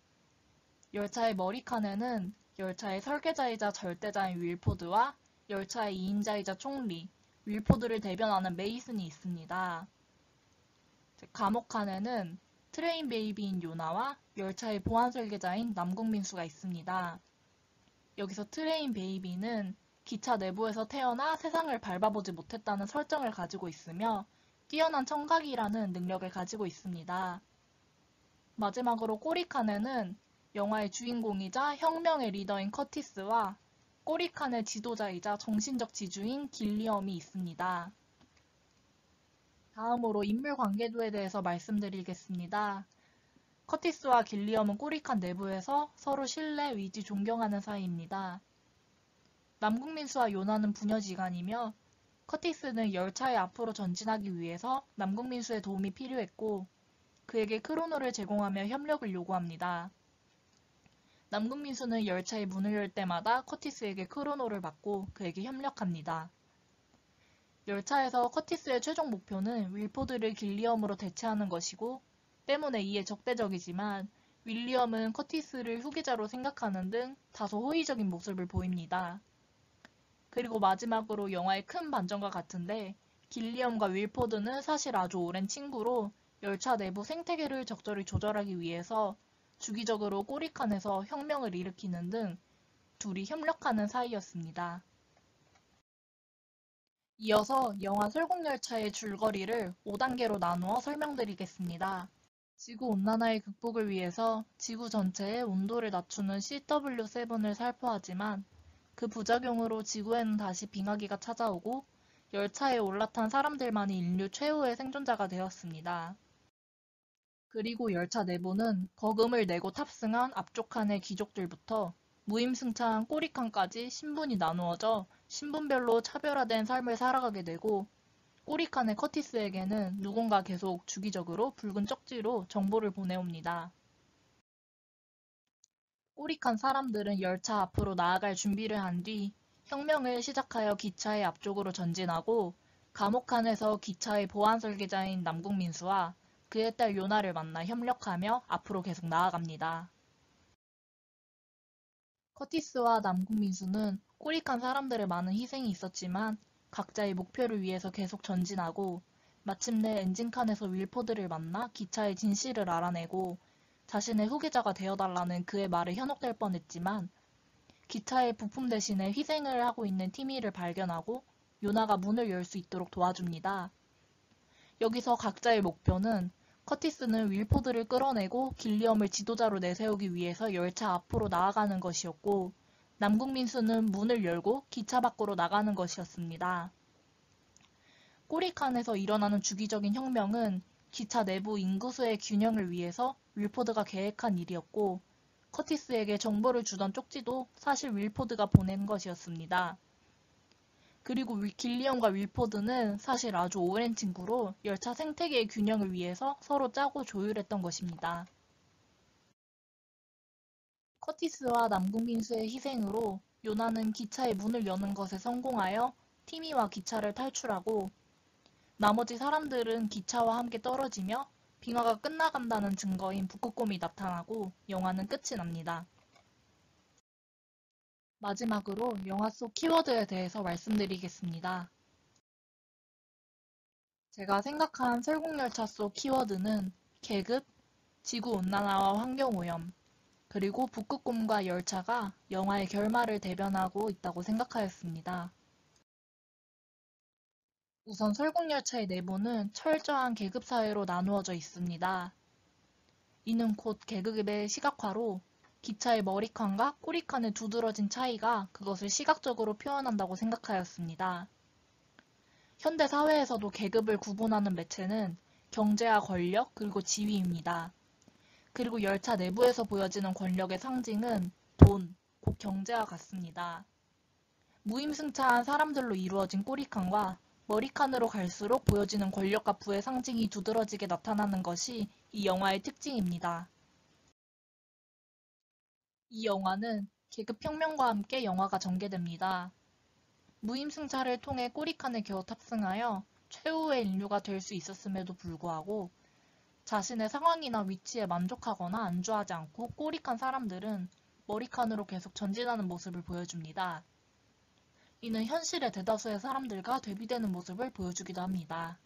열차의 머리칸에는 열차의 설계자이자 절대자인 윌포드와 열차의 2인자이자 총리, 윌포드를 대변하는 메이슨이 있습니다. 감옥칸에는 트레인 베이비인 요나와 열차의 보안 설계자인 남궁민수가 있습니다. 여기서 트레인 베이비는 기차 내부에서 태어나 세상을 밟아보지 못했다는 설정을 가지고 있으며 뛰어난 청각이라는 능력을 가지고 있습니다. 마지막으로 꼬리칸에는 영화의 주인공이자 혁명의 리더인 커티스와 꼬리칸의 지도자이자 정신적 지주인 길리엄이 있습니다. 다음으로 인물 관계도에 대해서 말씀드리겠습니다. 커티스와 길리엄은 꼬리칸 내부에서 서로 신뢰, 의지, 존경하는 사이입니다. 남궁민수와 요나는 부녀지간이며 커티스는 열차의 앞으로 전진하기 위해서 남궁민수의 도움이 필요했고 그에게 크로노를 제공하며 협력을 요구합니다. 남궁민수는 열차의 문을 열 때마다 커티스에게 크로노를 받고 그에게 협력합니다. 열차에서 커티스의 최종 목표는 윌포드를 길리엄으로 대체하는 것이고 때문에 이에 적대적이지만 윌리엄은 커티스를 후계자로 생각하는 등 다소 호의적인 모습을 보입니다. 그리고 마지막으로 영화의 큰 반전과 같은데 길리엄과 윌포드는 사실 아주 오랜 친구로 열차 내부 생태계를 적절히 조절하기 위해서 주기적으로 꼬리칸에서 혁명을 일으키는 등 둘이 협력하는 사이였습니다. 이어서 영화 설국열차의 줄거리를 5단계로 나누어 설명드리겠습니다. 지구온난화의 극복을 위해서 지구 전체의 온도를 낮추는 CW7을 살포하지만 그 부작용으로 지구에는 다시 빙하기가 찾아오고 열차에 올라탄 사람들만이 인류 최후의 생존자가 되었습니다. 그리고 열차 내부는 거금을 내고 탑승한 앞쪽 칸의 귀족들부터 무임승차한 꼬리칸까지 신분이 나누어져 신분별로 차별화된 삶을 살아가게 되고 꼬리칸의 커티스에게는 누군가 계속 주기적으로 붉은 쪽지로 정보를 보내옵니다. 꼬릭한 사람들은 열차 앞으로 나아갈 준비를 한 뒤 혁명을 시작하여 기차의 앞쪽으로 전진하고 감옥 안에서 기차의 보안 설계자인 남궁민수와 그의 딸 요나를 만나 협력하며 앞으로 계속 나아갑니다. 커티스와 남궁민수는 꼬릭한 사람들의 많은 희생이 있었지만 각자의 목표를 위해서 계속 전진하고 마침내 엔진칸에서 윌포드를 만나 기차의 진실을 알아내고 자신의 후계자가 되어달라는 그의 말에 현혹될 뻔했지만 기차의 부품 대신에 희생을 하고 있는 티미를 발견하고 요나가 문을 열 수 있도록 도와줍니다. 여기서 각자의 목표는 커티스는 윌포드를 끌어내고 길리엄을 지도자로 내세우기 위해서 열차 앞으로 나아가는 것이었고 남궁민수는 문을 열고 기차 밖으로 나가는 것이었습니다. 꼬리칸에서 일어나는 주기적인 혁명은 기차 내부 인구수의 균형을 위해서 윌포드가 계획한 일이었고 커티스에게 정보를 주던 쪽지도 사실 윌포드가 보낸 것이었습니다. 그리고 길리엄과 윌포드는 사실 아주 오랜 친구로 열차 생태계의 균형을 위해서 서로 짜고 조율했던 것입니다. 커티스와 남궁민수의 희생으로 요나는 기차의 문을 여는 것에 성공하여 티미와 기차를 탈출하고 나머지 사람들은 기차와 함께 떨어지며 빙하가 끝나간다는 증거인 북극곰이 나타나고 영화는 끝이 납니다. 마지막으로 영화 속 키워드에 대해서 말씀드리겠습니다. 제가 생각한 설국열차 속 키워드는 계급, 지구온난화와 환경오염, 그리고 북극곰과 열차가 영화의 결말을 대변하고 있다고 생각하였습니다. 우선 설국열차의 내부는 철저한 계급사회로 나누어져 있습니다. 이는 곧 계급의 시각화로 기차의 머리칸과 꼬리칸의 두드러진 차이가 그것을 시각적으로 표현한다고 생각하였습니다. 현대 사회에서도 계급을 구분하는 매체는 경제와 권력 그리고 지위입니다. 그리고 열차 내부에서 보여지는 권력의 상징은 돈, 곧 경제와 같습니다. 무임승차한 사람들로 이루어진 꼬리칸과 머리칸으로 갈수록 보여지는 권력과 부의 상징이 두드러지게 나타나는 것이 이 영화의 특징입니다. 이 영화는 계급혁명과 함께 영화가 전개됩니다. 무임승차를 통해 꼬리칸에 겨우 탑승하여 최후의 인류가 될 수 있었음에도 불구하고 자신의 상황이나 위치에 만족하거나 안주하지 않고 꼬리칸 사람들은 머리칸으로 계속 전진하는 모습을 보여줍니다. 이는 현실의 대다수의 사람들과 대비되는 모습을 보여주기도 합니다.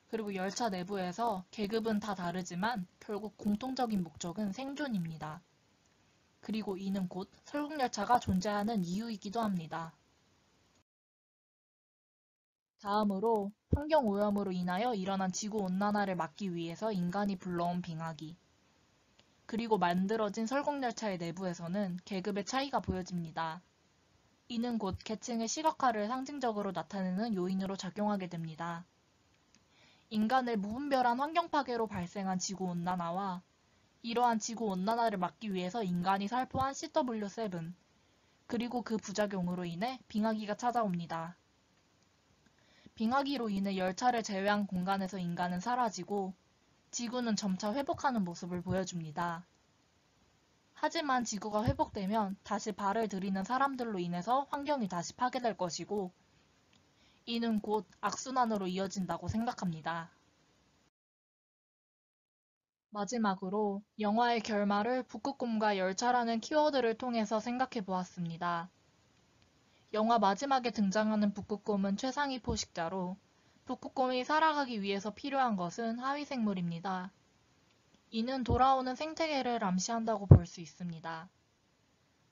그리고 열차 내부에서 계급은 다 다르지만 결국 공통적인 목적은 생존입니다. 그리고 이는 곧 설국열차가 존재하는 이유이기도 합니다. 다음으로 환경오염으로 인하여 일어난 지구온난화를 막기 위해서 인간이 불러온 빙하기, 그리고 만들어진 설국열차의 내부에서는 계급의 차이가 보여집니다. 이는 곧 계층의 시각화를 상징적으로 나타내는 요인으로 작용하게 됩니다. 인간을 무분별한 환경 파괴로 발생한 지구온난화와 이러한 지구온난화를 막기 위해서 인간이 살포한 CW7, 그리고 그 부작용으로 인해 빙하기가 찾아옵니다. 빙하기로 인해 열차를 제외한 공간에서 인간은 사라지고 지구는 점차 회복하는 모습을 보여줍니다. 하지만 지구가 회복되면 다시 발을 들이는 사람들로 인해서 환경이 다시 파괴될 것이고 이는 곧 악순환으로 이어진다고 생각합니다. 마지막으로 영화의 결말을 북극곰과 열차라는 키워드를 통해서 생각해 보았습니다. 영화 마지막에 등장하는 북극곰은 최상위 포식자로 북극곰이 살아가기 위해서 필요한 것은 하위생물입니다. 이는 돌아오는 생태계를 암시한다고 볼 수 있습니다.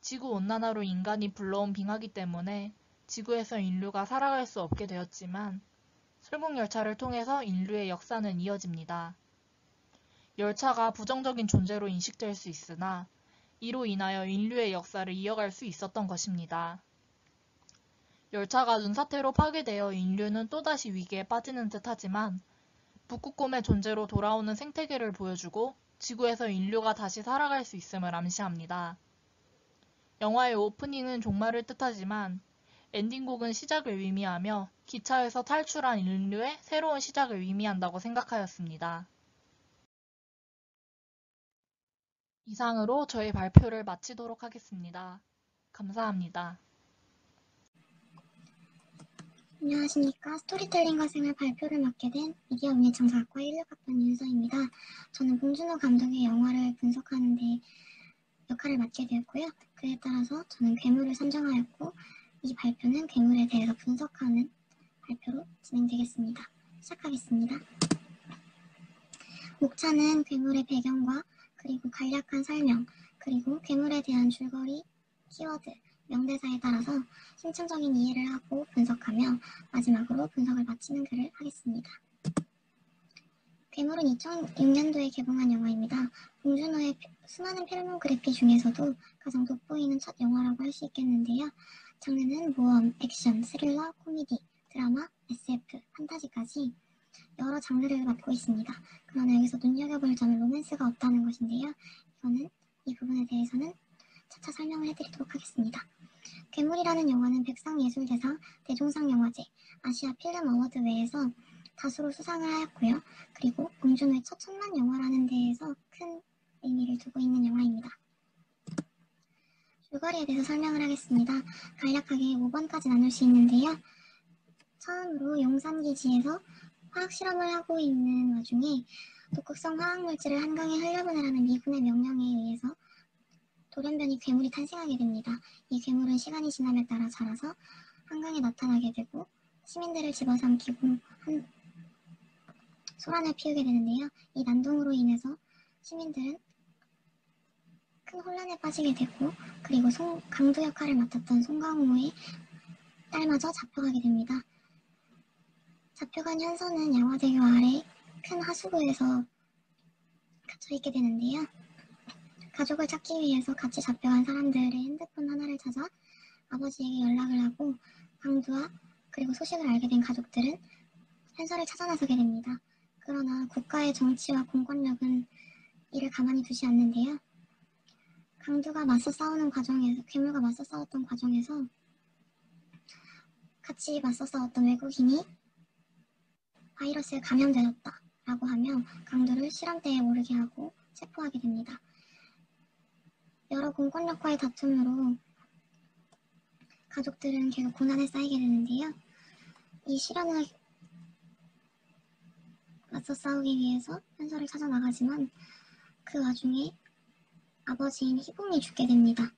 지구온난화로 인간이 불러온 빙하기 때문에 지구에서 인류가 살아갈 수 없게 되었지만 설국열차를 통해서 인류의 역사는 이어집니다. 열차가 부정적인 존재로 인식될 수 있으나 이로 인하여 인류의 역사를 이어갈 수 있었던 것입니다. 열차가 눈사태로 파괴되어 인류는 또다시 위기에 빠지는 듯하지만 북극곰의 존재로 돌아오는 생태계를 보여주고 지구에서 인류가 다시 살아갈 수 있음을 암시합니다. 영화의 오프닝은 종말을 뜻하지만 엔딩곡은 시작을 의미하며 기차에서 탈출한 인류의 새로운 시작을 의미한다고 생각하였습니다. 이상으로 저희 발표를 마치도록 하겠습니다. 감사합니다. 안녕하십니까. 스토리텔링과 생활 발표를 맡게 된 미디어 문예창작학과 16학번 윤서입니다. 저는 봉준호 감독의 영화를 분석하는 데 역할을 맡게 되었고요. 그에 따라서 저는 괴물을 선정하였고 이 발표는 괴물에 대해서 분석하는 발표로 진행되겠습니다. 시작하겠습니다. 목차는 괴물의 배경과 그리고 간략한 설명, 그리고 괴물에 대한 줄거리, 키워드, 명대사에 따라서 심층적인 이해를 하고 분석하며 마지막으로 분석을 마치는 글을 하겠습니다. 괴물은 2006년도에 개봉한 영화입니다. 봉준호의 수많은 필모그래피 중에서도 가장 돋보이는 첫 영화라고 할 수 있겠는데요. 장르는 모험, 액션, 스릴러, 코미디, 드라마, SF, 판타지까지 여러 장르를 맡고 있습니다. 그러나 여기서 눈여겨볼 점은 로맨스가 없다는 것인데요. 이 부분에 대해서는 차차 설명을 해드리도록 하겠습니다. 괴물이라는 영화는 백상예술대상, 대종상영화제, 아시아 필름 어워드 외에서 다수로 수상을 하였고요. 그리고 봉준호의 첫 천만 영화라는 데에서 큰 의미를 두고 있는 영화입니다. 줄거리에 대해서 설명을 하겠습니다. 간략하게 5번까지 나눌 수 있는데요. 처음으로 용산기지에서 화학실험을 하고 있는 와중에 독극성 화학물질을 한강에 흘려보내라는 미군의 명령에 의해서 돌연변이 괴물이 탄생하게 됩니다. 이 괴물은 시간이 지남에 따라 자라서 한강에 나타나게 되고 시민들을 집어삼키고 소란을 피우게 되는데요. 이 난동으로 인해서 시민들은 큰 혼란에 빠지게 되고 그리고 강도 역할을 맡았던 송강호의 딸마저 잡혀가게 됩니다. 잡혀간 현서는 양화대교 아래 큰 하수구에서 갇혀있게 되는데요. 가족을 찾기 위해서 같이 잡혀간 사람들의 핸드폰 하나를 찾아 아버지에게 연락을 하고 강두와 그리고 소식을 알게 된 가족들은 현서를 찾아 나서게 됩니다. 그러나 국가의 정치와 공권력은 이를 가만히 두지 않는데요. 강두가 맞서 싸우는 과정에서 괴물과 맞서 싸웠던 과정에서 같이 맞서 싸웠던 외국인이 바이러스에 감염되었다라고 하며 강두를 실험대에 오르게 하고 체포하게 됩니다. 여러 공권력과의 다툼으로 가족들은 계속 고난에 쌓이게 되는데요. 이 시련을 맞서 싸우기 위해서 현서를 찾아 나가지만 그 와중에 아버지인 희봉이 죽게 됩니다.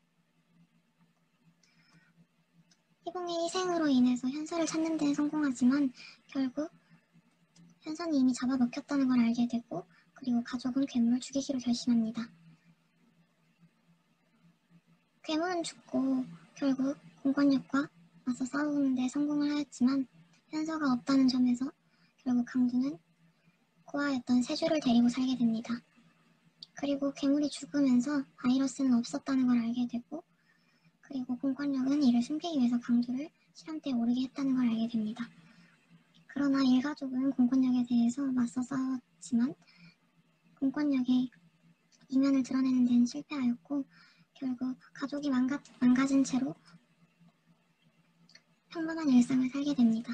희봉의 희생으로 인해서 현서를 찾는 데는 성공하지만 결국 현서는 이미 잡아먹혔다는 걸 알게 되고 그리고 가족은 괴물을 죽이기로 결심합니다. 괴물은 죽고 결국 공권력과 맞서 싸우는 데 성공을 하였지만 현서가 없다는 점에서 결국 강두는 고아였던 세주를 데리고 살게 됩니다. 그리고 괴물이 죽으면서 바이러스는 없었다는 걸 알게 되고 그리고 공권력은 이를 숨기기 위해서 강두를 실험대에 오르게 했다는 걸 알게 됩니다. 그러나 일가족은 공권력에 대해서 맞서 싸웠지만 공권력의 이면을 드러내는 데는 실패하였고 결국 가족이 망가진 채로 평범한 일상을 살게 됩니다.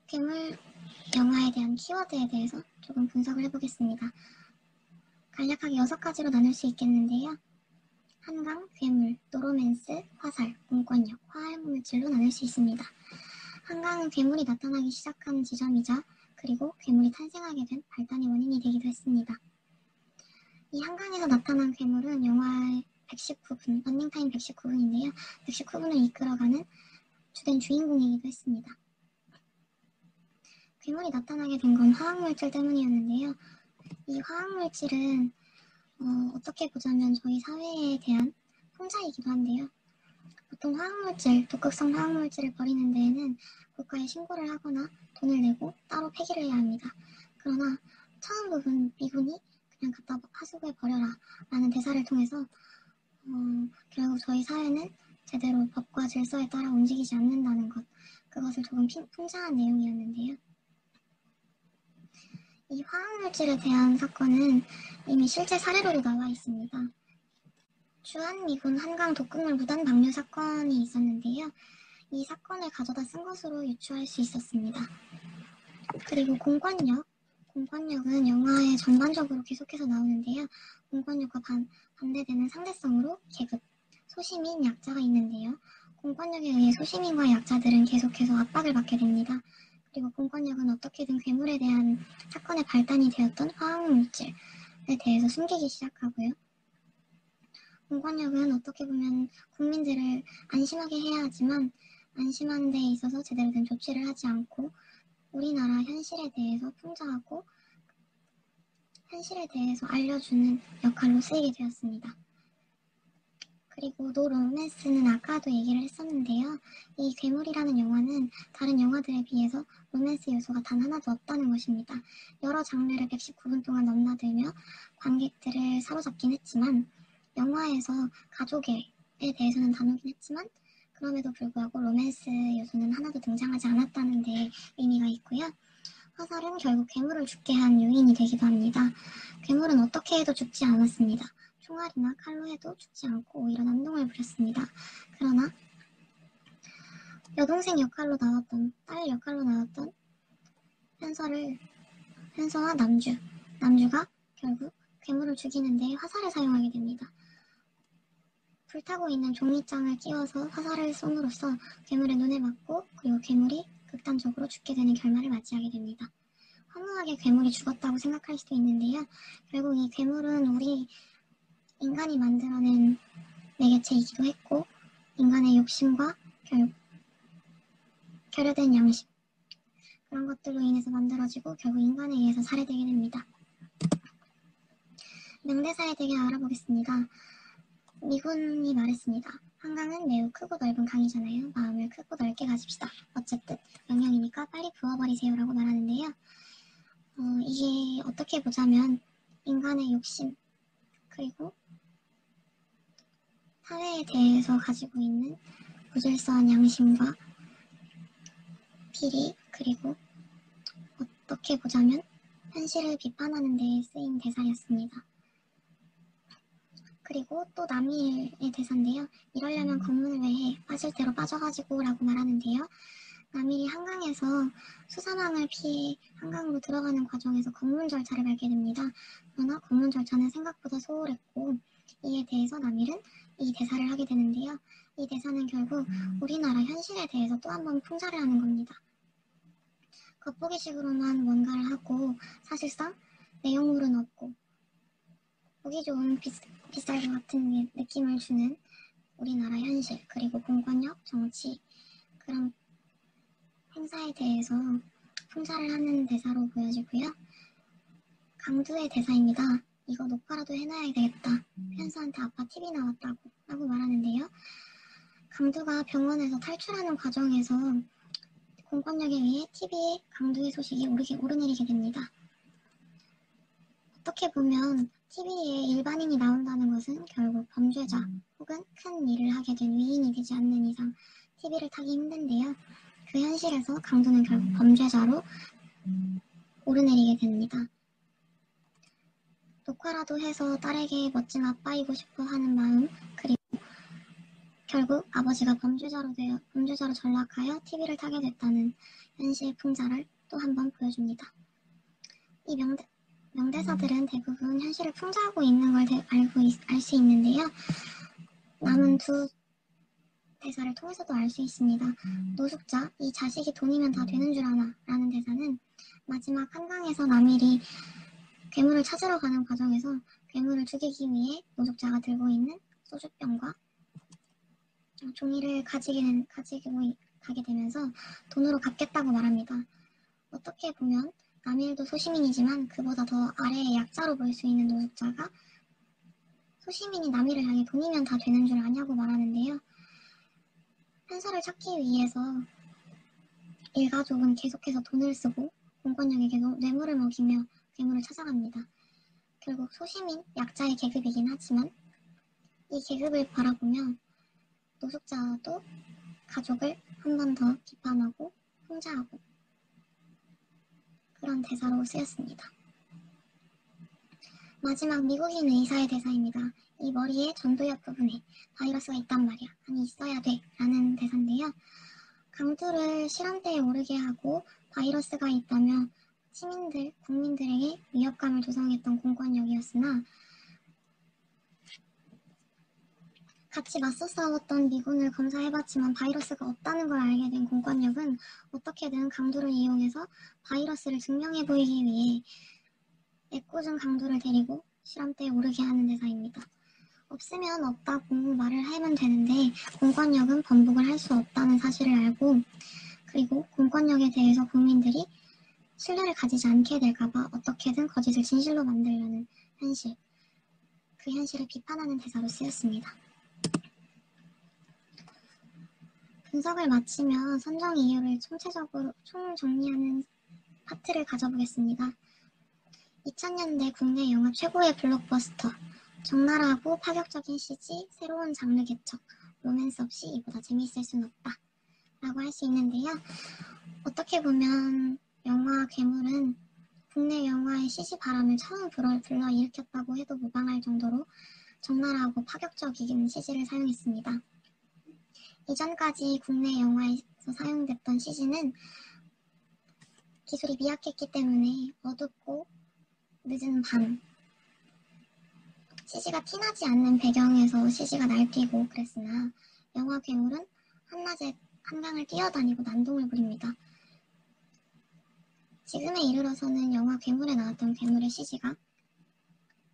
괴물 영화에 대한 키워드에 대해서 조금 분석을 해보겠습니다. 간략하게 6가지로 나눌 수 있겠는데요. 한강, 괴물, 노로맨스, 화살, 공권력, 화학물질로 나눌 수 있습니다. 한강은 괴물이 나타나기 시작한 지점이자 그리고 괴물이 탄생하게 된 발단의 원인이 되기도 했습니다. 이 한강에서 나타난 괴물은 영화의 119분, 런닝타임 119분인데요. 119분을 이끌어가는 주된 주인공이기도 했습니다. 괴물이 나타나게 된 건 화학물질 때문이었는데요. 이 화학물질은 어떻게 보자면 저희 사회에 대한 풍자이기도 한데요. 보통 독극성 화학물질을 버리는 데에는 국가에 신고를 하거나 돈을 내고 따로 폐기를 해야 합니다. 그러나 처음 부분 미군이 그냥 갖다 하수구에 버려라 라는 대사를 통해서 결국 저희 사회는 제대로 법과 질서에 따라 움직이지 않는다는 것, 그것을 조금 풍자한 내용이었는데요. 이 화학물질에 대한 사건은 이미 실제 사례로도 나와 있습니다. 주한미군 한강 독극물 무단 방류 사건이 있었는데요. 이 사건을 가져다 쓴 것으로 유추할 수 있었습니다. 그리고 공권력 공권력은 영화에 전반적으로 계속해서 나오는데요. 공권력과 반대되는 상대성으로 계급, 소시민, 약자가 있는데요. 공권력에 의해 소시민과 약자들은 계속해서 압박을 받게 됩니다. 그리고 공권력은 어떻게든 괴물에 대한 사건의 발단이 되었던 화학물질에 대해서 숨기기 시작하고요. 공권력은 어떻게 보면 국민들을 안심하게 해야 하지만 안심하는 데 있어서 제대로 된 조치를 하지 않고 우리나라 현실에 대해서 풍자하고 현실에 대해서 알려주는 역할로 쓰이게 되었습니다. 그리고 노 로맨스는 아까도 얘기를 했었는데요. 이 괴물이라는 영화는 다른 영화들에 비해서 로맨스 요소가 단 하나도 없다는 것입니다. 여러 장르를 119분 동안 넘나들며 관객들을 사로잡긴 했지만 영화에서 가족에 대해서는 다루긴 했지만 그럼에도 불구하고 로맨스 요소는 하나도 등장하지 않았다는 데 의미가 있고요. 화살은 결국 괴물을 죽게 한 요인이 되기도 합니다. 괴물은 어떻게 해도 죽지 않았습니다. 총알이나 칼로 해도 죽지 않고 오히려 난동을 부렸습니다. 그러나 여동생 역할로 나왔던, 딸 역할로 나왔던 현서와 남주가 결국 괴물을 죽이는 데 화살을 사용하게 됩니다. 불타고 있는 종이장을 끼워서 화살을 쏜으로써 괴물의 눈에 맞고 그리고 괴물이 극단적으로 죽게 되는 결말을 맞이하게 됩니다. 허무하게 괴물이 죽었다고 생각할 수도 있는데요. 결국 이 괴물은 우리 인간이 만들어낸 매개체이기도 했고 인간의 욕심과 결여된 양심 그런 것들로 인해서 만들어지고 결국 인간에 의해서 살해되게 됩니다. 명대사에 대해 알아보겠습니다. 미군이 말했습니다. 한강은 매우 크고 넓은 강이잖아요. 마음을 크고 넓게 가집시다. 어쨌든 명령이니까 빨리 부어버리세요라고 말하는데요. 이게 어떻게 보자면 인간의 욕심 그리고 사회에 대해서 가지고 있는 무질서한 양심과 비리 그리고 어떻게 보자면 현실을 비판하는 데 쓰인 대사였습니다. 그리고 또 남일의 대사인데요. 이러려면 검문을 왜 해? 빠질 대로 빠져가지고 라고 말하는데요. 남일이 한강에서 수사망을 피해 한강으로 들어가는 과정에서 검문 절차를 밟게 됩니다. 그러나 검문 절차는 생각보다 소홀했고 이에 대해서 남일은 이 대사를 하게 되는데요. 이 대사는 결국 우리나라 현실에 대해서 또 한 번 풍자를 하는 겁니다. 겉보기식으로만 뭔가를 하고 사실상 내용물은 없고 보기 좋은 비쌀 것 같은 느낌을 주는 우리나라 현실 그리고 공권력, 정치 그런 행사에 대해서 풍자를 하는 대사로 보여지고요. 강두의 대사입니다. 이거 녹화라도 해놔야 되겠다. 현수한테 아빠 TV 나왔다고 라고 말하는데요. 강두가 병원에서 탈출하는 과정에서 공권력에 의해 TV에 강두의 소식이 오르내리게 됩니다. 어떻게 보면 TV에 일반인이 나온다는 것은 결국 범죄자 혹은 큰 일을 하게 된 위인이 되지 않는 이상 TV를 타기 힘든데요. 그 현실에서 강두는 결국 범죄자로 오르내리게 됩니다. 녹화라도 해서 딸에게 멋진 아빠이고 싶어 하는 마음 그리고 결국 아버지가 범죄자로 전락하여 TV를 타게 됐다는 현실 풍자를 또 한 번 보여줍니다. 이 명대사들은 대부분 현실을 풍자하고 있는 걸 알 수 있는데요. 남은 두 대사를 통해서도 알 수 있습니다. 노숙자, 이 자식이 돈이면 다 되는 줄 아나 라는 대사는 마지막 한강에서 남일이 괴물을 찾으러 가는 과정에서 괴물을 죽이기 위해 노숙자가 들고 있는 소주병과 종이를 가지고 가게 되면서 돈으로 갚겠다고 말합니다. 어떻게 보면 남일도 소시민이지만 그보다 더 아래의 약자로 보일 수 있는 노숙자가 소시민이 남일을 향해 돈이면 다 되는 줄 아냐고 말하는데요. 현서를 찾기 위해서 일가족은 계속해서 돈을 쓰고 공권력에게 뇌물을 먹이며 괴물을 찾아갑니다. 결국 소시민, 약자의 계급이긴 하지만 이 계급을 바라보며 노숙자도 가족을 한 번 더 비판하고 풍자하고 그런 대사로 쓰였습니다. 마지막 미국인 의사의 대사입니다. 이 머리에 전두엽 부분에 바이러스가 있단 말이야. 아니 있어야 돼 라는 대사인데요. 강두를 실험대에 오르게 하고 바이러스가 있다며 시민들, 국민들에게 위협감을 조성했던 공권력이었으나 같이 맞서 싸웠던 미군을 검사해봤지만 바이러스가 없다는 걸 알게 된 공권력은 어떻게든 강도를 이용해서 바이러스를 증명해 보이기 위해 애꿎은 강도를 데리고 실험대에 오르게 하는 대사입니다. 없으면 없다고 말을 하면 되는데 공권력은 번복을 할 수 없다는 사실을 알고 그리고 공권력에 대해서 국민들이 신뢰를 가지지 않게 될까봐 어떻게든 거짓을 진실로 만들려는 현실, 그 현실을 비판하는 대사로 쓰였습니다. 분석을 마치며 선정 이유를 총체적으로 총정리하는 파트를 가져보겠습니다. 2000년대 국내 영화 최고의 블록버스터, 적나라하고 파격적인 CG, 새로운 장르 개척, 로맨스 없이 이보다 재미있을 순 없다 라고 할 수 있는데요. 어떻게 보면 영화 괴물은 국내 영화의 CG 바람을 처음 불러일으켰다고 해도 무방할 정도로 적나라하고 파격적인 CG를 사용했습니다. 이전까지 국내 영화에서 사용됐던 CG는 기술이 미약했기 때문에 어둡고 늦은 밤, CG가 티나지 않는 배경에서 CG가 날뛰고 그랬으나 영화 괴물은 한낮에 한강을 뛰어다니고 난동을 부립니다. 지금에 이르러서는 영화 괴물에 나왔던 괴물의 CG가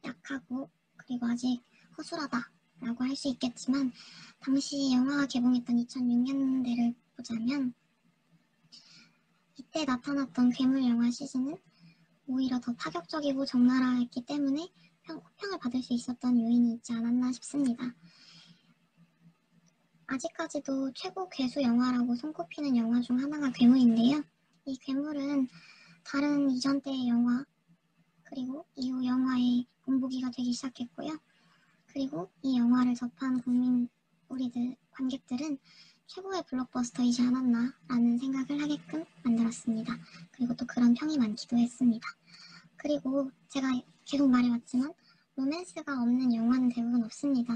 약하고 그리고 아직 허술하다라고 할 수 있겠지만 당시 영화가 개봉했던 2006년대를 보자면 이때 나타났던 괴물 영화 CG는 오히려 더 파격적이고 적나라했기 때문에 호평을 받을 수 있었던 요인이 있지 않았나 싶습니다. 아직까지도 최고 괴수 영화라고 손꼽히는 영화 중 하나가 괴물인데요. 이 괴물은 다른 이전 때의 영화 그리고 이후 영화의 본보기가 되기 시작했고요. 그리고 이 영화를 접한 관객들은 최고의 블록버스터이지 않았나라는 생각을 하게끔 만들었습니다. 그리고 또 그런 평이 많기도 했습니다. 그리고 제가 계속 말해왔지만 로맨스가 없는 영화는 대부분 없습니다.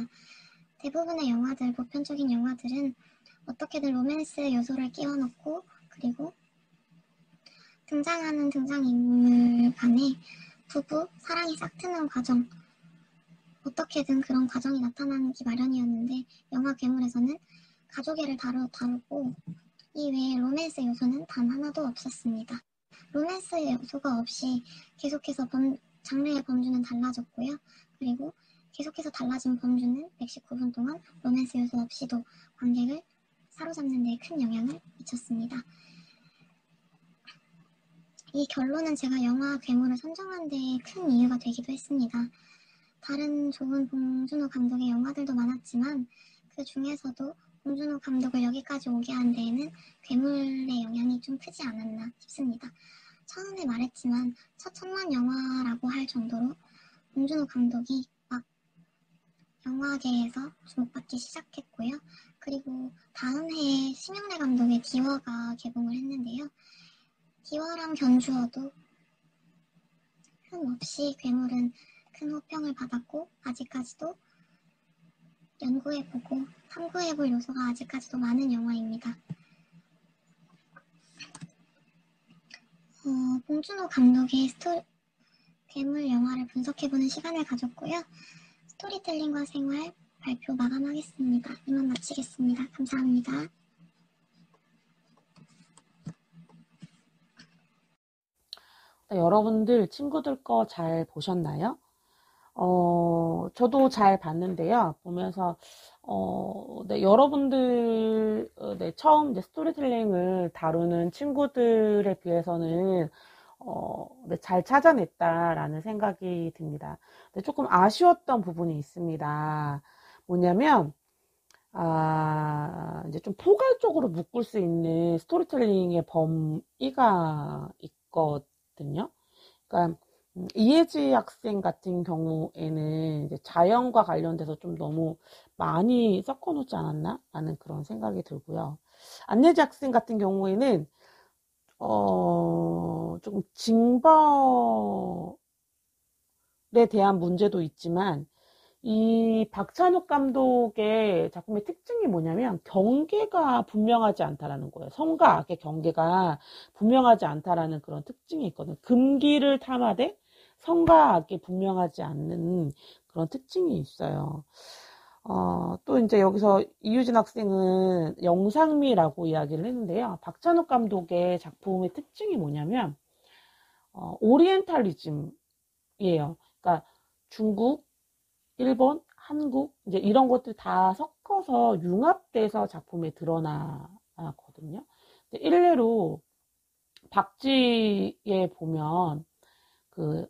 대부분의 영화들, 보편적인 영화들은 어떻게든 로맨스 요소를 끼워넣고 그리고 등장하는 등장인물 간에 부부, 사랑이 싹트는 과정 어떻게든 그런 과정이 나타나기 마련이었는데 영화 괴물에서는 가족애를 다루고 이외에 로맨스 요소는 단 하나도 없었습니다. 로맨스 요소가 없이 계속해서 장르의 범주는 달라졌고요. 그리고 계속해서 달라진 범주는 119분 동안 로맨스 요소 없이도 관객을 사로잡는 데 큰 영향을 미쳤습니다. 이 결론은 제가 영화 괴물을 선정한 데 큰 이유가 되기도 했습니다. 다른 좋은 봉준호 감독의 영화들도 많았지만 그 중에서도 봉준호 감독을 여기까지 오게 한 데에는 괴물의 영향이 좀 크지 않았나 싶습니다. 처음에 말했지만 첫 천만 영화라고 할 정도로 봉준호 감독이 막 영화계에서 주목받기 시작했고요. 그리고 다음 해에 심영래 감독의 디워가 개봉을 했는데요. 디워랑 견주어도 흠없이 괴물은 큰 호평을 받았고 아직까지도 연구해보고 탐구해볼 요소가 아직까지도 많은 영화입니다. 봉준호 감독의 괴물 영화를 분석해보는 시간을 가졌고요. 스토리텔링과 생활 발표 마감하겠습니다. 이만 마치겠습니다. 감사합니다. 여러분들 친구들 거 잘 보셨나요? 저도 잘 봤는데요. 보면서 네, 여러분들 처음 이제 스토리텔링을 다루는 친구들에 비해서는 네, 잘 찾아냈다라는 생각이 듭니다. 근데 조금 아쉬웠던 부분이 있습니다. 뭐냐면 이제 좀 포괄적으로 묶을 수 있는 스토리텔링의 범위가 있거든요. 그러니까 이혜지 학생 같은 경우에는 이제 자연과 관련돼서 좀 너무 많이 섞어놓지 않았나? 라는 그런 생각이 들고요. 안예지 학생 같은 경우에는 조금 징벌에 대한 문제도 있지만 이 박찬욱 감독의 작품의 특징이 뭐냐면 경계가 분명하지 않다라는 거예요. 성과 악의 경계가 분명하지 않다라는 그런 특징이 있거든요. 금기를 탐하되 성과 악이 분명하지 않는 그런 특징이 있어요. 또 이제 여기서 이유진 학생은 영상미라고 이야기를 했는데요. 박찬욱 감독의 작품의 특징이 뭐냐면 오리엔탈리즘이에요. 그러니까 중국, 일본, 한국 이제 이런 것들 다 섞어서 융합돼서 작품에 드러나거든요. 일례로 박쥐에 보면 그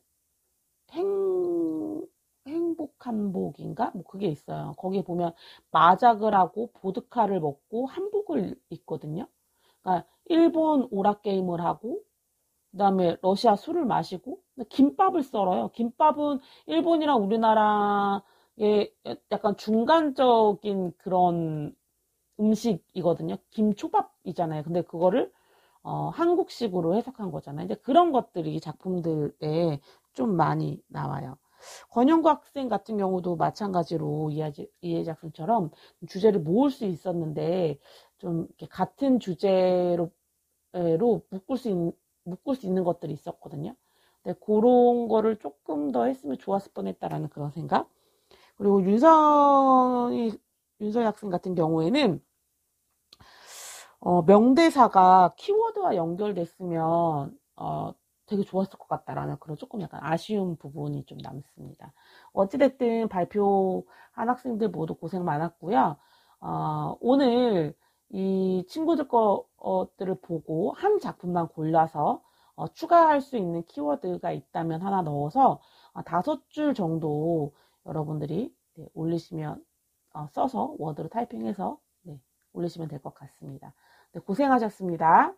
행복한복인가? 뭐 그게 있어요. 거기에 보면 마작을 하고 보드카를 먹고 한복을 입거든요. 그러니까 일본 오락게임을 하고 그다음에 러시아 술을 마시고 김밥을 썰어요. 김밥은 일본이랑 우리나라의 약간 중간적인 그런 음식이거든요. 김초밥이잖아요. 근데 그거를 한국식으로 해석한 거잖아요. 이제 그런 것들이 작품들에 좀 많이 나와요. 권영구 학생 같은 경우도 마찬가지로 이해지 학생처럼 주제를 모을 수 있었는데 좀 이렇게 같은 주제로 묶을 수 있는 것들이 있었거든요. 근데 그런 거를 조금 더 했으면 좋았을 뻔했다라는 그런 생각. 그리고 윤서희 학생 같은 경우에는 명대사가 키워드와 연결됐으면 되게 좋았을 것 같다라는 그런 조금 약간 아쉬운 부분이 좀 남습니다. 어찌됐든 발표한 학생들 모두 고생 많았고요. 오늘 이 친구들 것들을 보고 한 작품만 골라서 추가할 수 있는 키워드가 있다면 하나 넣어서 5줄 정도 여러분들이 올리시면 써서 워드로 타이핑해서 올리시면 될 것 같습니다. 고생하셨습니다.